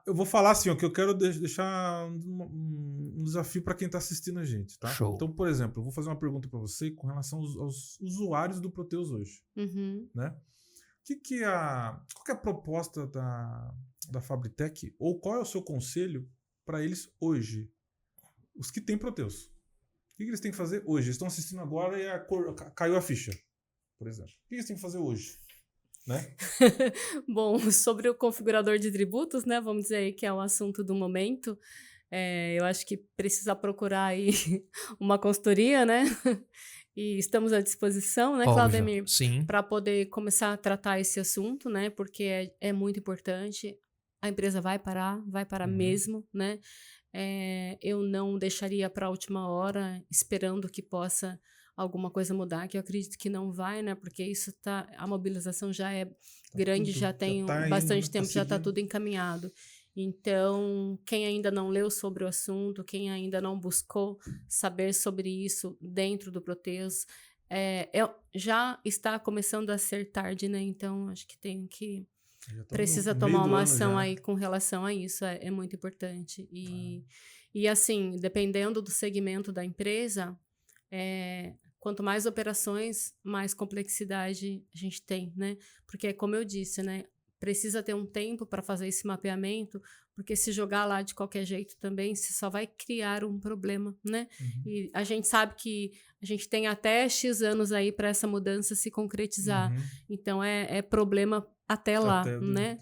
A: Eu vou falar assim, ó, que eu quero deixar um desafio para quem está assistindo a gente, tá?
B: Show.
A: Então, por exemplo, eu vou fazer uma pergunta para você com relação aos usuários do Proteus hoje, né? Qual que é a proposta da Fabritech, ou qual é o seu conselho para eles hoje? Os que têm Proteus. O que eles têm que fazer hoje? Eles estão assistindo agora e caiu a ficha, por exemplo. O que eles têm que fazer hoje? Né?
C: Bom, sobre o configurador de tributos, né? Vamos dizer aí que é o assunto do momento. Eu acho que precisa procurar aí uma consultoria, né? E estamos à disposição, né, Claudemir?
B: Sim.
C: Para poder começar a tratar esse assunto, né? Porque é muito importante. A empresa vai parar mesmo, né? Eu não deixaria para a última hora, esperando que possa alguma coisa mudar, que eu acredito que não vai, né? Porque a mobilização já é grande, já tem bastante tempo, já está tudo encaminhado. Então, quem ainda não leu sobre o assunto, quem ainda não buscou saber sobre isso dentro do Proteus, já está começando a ser tarde, né? Então, acho que precisa tomar uma ação aí com relação a isso, é muito importante. E assim, dependendo do segmento da empresa, quanto mais operações, mais complexidade a gente tem, né? Porque, como eu disse, né? Precisa ter um tempo para fazer esse mapeamento, porque se jogar lá de qualquer jeito também, você só vai criar um problema, né? E a gente sabe que a gente tem até X anos aí para essa mudança se concretizar. Então, é problema até lá, né?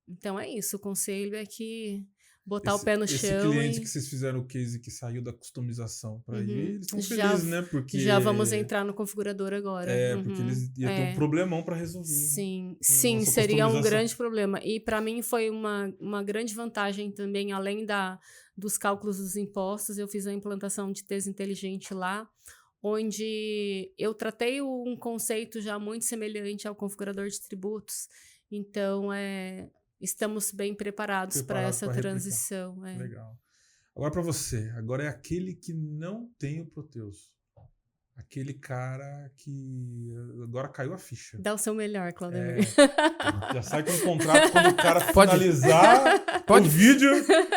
C: Então, é isso. O conselho é que botar o pé no chão.
A: Esse cliente que vocês fizeram o case que saiu da customização para ir, eles estão felizes, né? Porque
C: já vamos entrar no configurador agora.
A: Porque eles iam ter um problemão para resolver.
C: Sim, seria um grande problema. E para mim foi uma grande vantagem também, além dos cálculos dos impostos, eu fiz a implantação de TES inteligente lá, onde eu tratei um conceito já muito semelhante ao configurador de tributos. Então, estamos bem preparados para essa transição.
A: Legal. Agora para você, agora é aquele que não tem o Proteus. Aquele cara que agora caiu a ficha.
C: Dá o seu melhor, Claudemir.
A: Já sai com o contrato quando o cara finalizar o vídeo.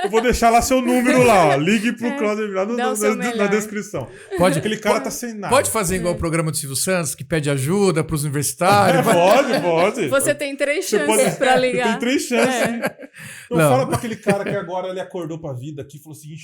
A: Eu vou deixar lá seu número lá. Ó. Ligue pro Claudemir lá na descrição. Aquele cara tá sem nada.
B: Pode fazer igual o programa do Silvio Santos, que pede ajuda pros universitários?
A: Pode.
C: Você tem 3 chances para ligar.
A: Tem 3 chances. Fala pra aquele cara que agora ele acordou pra vida aqui e falou assim,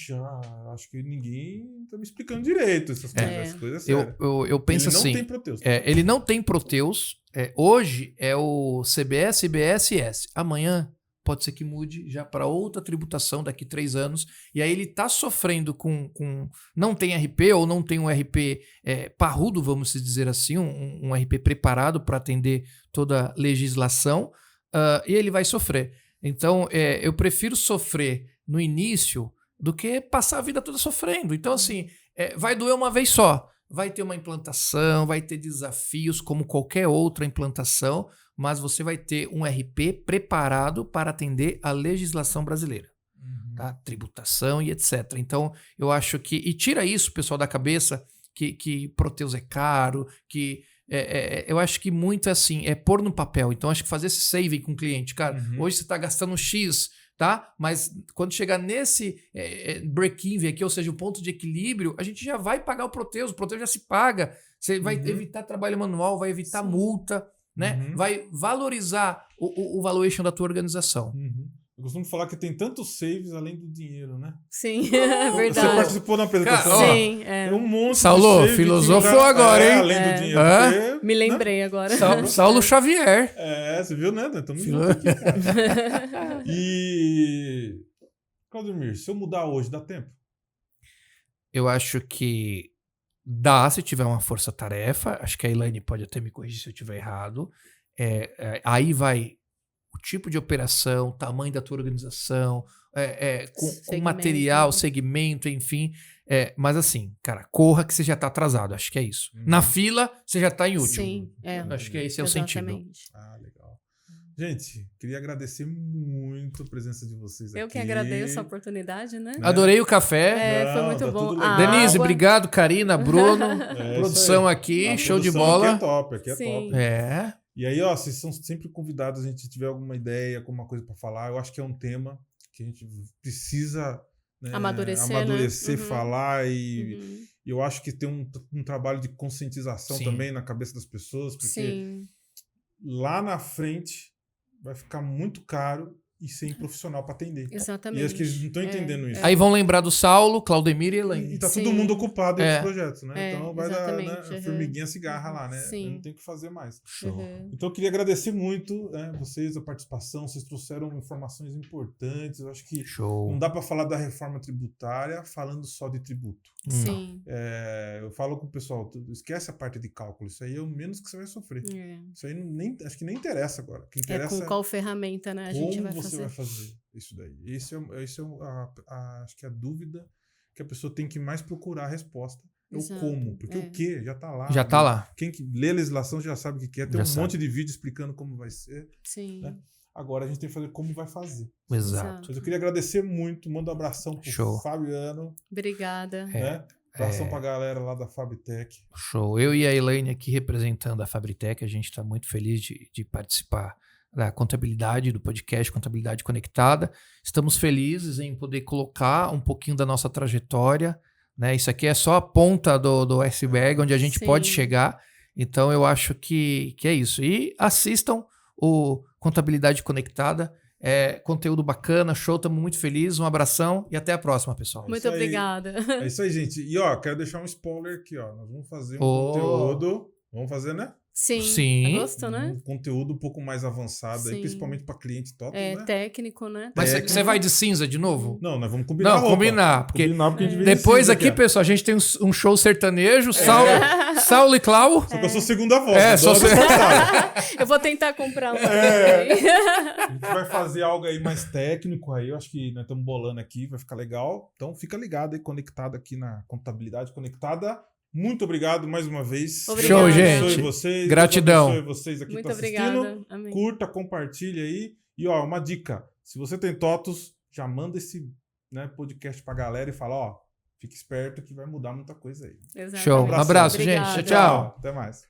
A: acho que ninguém tá me explicando direito essas coisas sérias.
B: Eu penso assim,
A: ele não tem Proteus.
B: Ele não tem Proteus. Hoje é o CBS, IBS e S. Amanhã pode ser que mude já para outra tributação daqui 3 anos. E aí ele está sofrendo com... Não tem RP ou não tem um RP parrudo, vamos dizer assim, um RP preparado para atender toda a legislação. E ele vai sofrer. Então, eu prefiro sofrer no início do que passar a vida toda sofrendo. Então, assim, vai doer uma vez só. Vai ter uma implantação, vai ter desafios como qualquer outra implantação, mas você vai ter um RP preparado para atender a legislação brasileira. Tá? Tributação e etc. Então, eu acho que... E tira isso, pessoal, da cabeça, que Proteus é caro, que eu acho que muito assim, é pôr no papel. Então, acho que fazer esse saving com o cliente. Cara, hoje você está gastando X, tá? Mas quando chegar nesse break-even aqui, ou seja, o ponto de equilíbrio, a gente já vai pagar o Proteus já se paga. Você vai evitar trabalho manual, vai evitar multa, né? Vai valorizar o valuation da tua organização.
A: Eu costumo falar que tem tantos saves além do dinheiro, né?
C: Sim, é verdade.
A: Você participou da apresentação?
B: Cara,
C: sim,
A: Tem um monte
B: Saulo,
A: de save
B: filosofou agora, hein?
A: Além do dinheiro. Porque,
C: Me lembrei agora.
B: Saulo Xavier.
A: você viu, né? Estamos juntos aqui, cara. E... Claudemir, se eu mudar hoje, dá tempo?
B: Eu acho que dá, se tiver uma força-tarefa. Acho que a Elaine pode até me corrigir se eu estiver errado. Aí vai o tipo de operação, tamanho da tua organização, com material, segmento, enfim. Mas assim, cara, corra que você já tá atrasado. Acho que é isso. Na fila, você já tá em último.
C: Sim,
B: Acho que esse é o sentido.
A: Legal. Gente, queria agradecer muito a presença de vocês aqui.
C: Eu que agradeço a oportunidade, né?
B: Adorei o café.
C: Foi muito bom.
B: Denise, obrigado. Karina, Bruno, produção aqui,
A: a
B: show de
A: produção
B: bola.
A: Aqui é top, aqui é
C: Sim.
A: top. E aí, vocês são sempre convidados, a gente tiver alguma ideia, alguma coisa para falar. Eu acho que é um tema que a gente precisa amadurecer, falar. E eu acho que tem um trabalho de conscientização também na cabeça das pessoas, porque lá na frente vai ficar muito caro e sem profissional para atender.
C: Exatamente.
A: E acho que eles não estão entendendo isso.
B: Aí vão lembrar do Saulo, Claudemir e Elaine.
A: E tá todo mundo ocupado em projetos, né? Então vai dar, né? A formiguinha cigarra lá, né?
C: Sim.
A: Eu não tenho o que fazer mais. Então eu queria agradecer muito vocês, a participação. Vocês trouxeram informações importantes. Eu acho que não dá para falar da reforma tributária falando só de tributo.
C: Sim.
A: Eu falo com o pessoal, esquece a parte de cálculo. Isso aí é o menos que você vai sofrer. Isso aí acho que nem interessa agora. O que interessa
C: com qual ferramenta, né? A gente vai fazer.
A: Você vai fazer isso daí. Esse é acho que a dúvida que a pessoa tem que mais procurar a resposta é o como, porque o que já está lá.
B: Já está lá.
A: Quem lê a legislação já sabe o que é. Tem monte de vídeo explicando como vai ser.
C: Sim.
A: Né? Agora a gente tem que fazer como vai fazer.
B: Exato.
A: Mas eu queria agradecer muito, mando um abração pro Fabiano.
C: Obrigada.
A: Né? Abração pra galera lá da Fabtech.
B: Show. Eu e a Elaine aqui representando a Fabtech, a gente está muito feliz de participar da contabilidade do podcast Contabilidade Conectada. Estamos felizes em poder colocar um pouquinho da nossa trajetória, né? Isso aqui é só a ponta do iceberg, onde a gente pode chegar. Então eu acho que é isso. E assistam o Contabilidade Conectada. Conteúdo bacana, show, estamos muito felizes. Um abração e até a próxima, pessoal.
C: Muito obrigada.
A: É isso aí, gente. E quero deixar um spoiler aqui, Nós vamos fazer um conteúdo. Vamos fazer, né?
C: Sim. Gosto, né?
A: Um conteúdo um pouco mais avançado, aí, principalmente para cliente top, né?
C: Técnico, né?
B: Mas você vai de cinza de novo?
A: Não, nós vamos combinar.
B: Não, combinar. Porque
A: depois
B: aqui, pessoal, a gente tem um show sertanejo, Saulo e Clau.
A: Só que eu sou segunda voz.
C: Eu vou tentar comprar um.
A: A gente vai fazer algo aí mais técnico aí. Eu acho que nós estamos bolando aqui, vai ficar legal. Então fica ligado aí, conectado aqui na Contabilidade Conectada. Muito obrigado mais uma vez.
C: Obrigada.
B: Show, gente.
A: Vocês,
B: gratidão.
A: Deus abençoe vocês aqui
C: muito
A: assistindo.
C: Obrigada. Amém.
A: Curta, compartilha aí. E uma dica: se você tem TOTOS, já manda esse podcast pra galera e fala: fique esperto que vai mudar muita coisa aí.
C: Exatamente.
B: Show. Um abraço, gente. Tchau.
A: Até mais.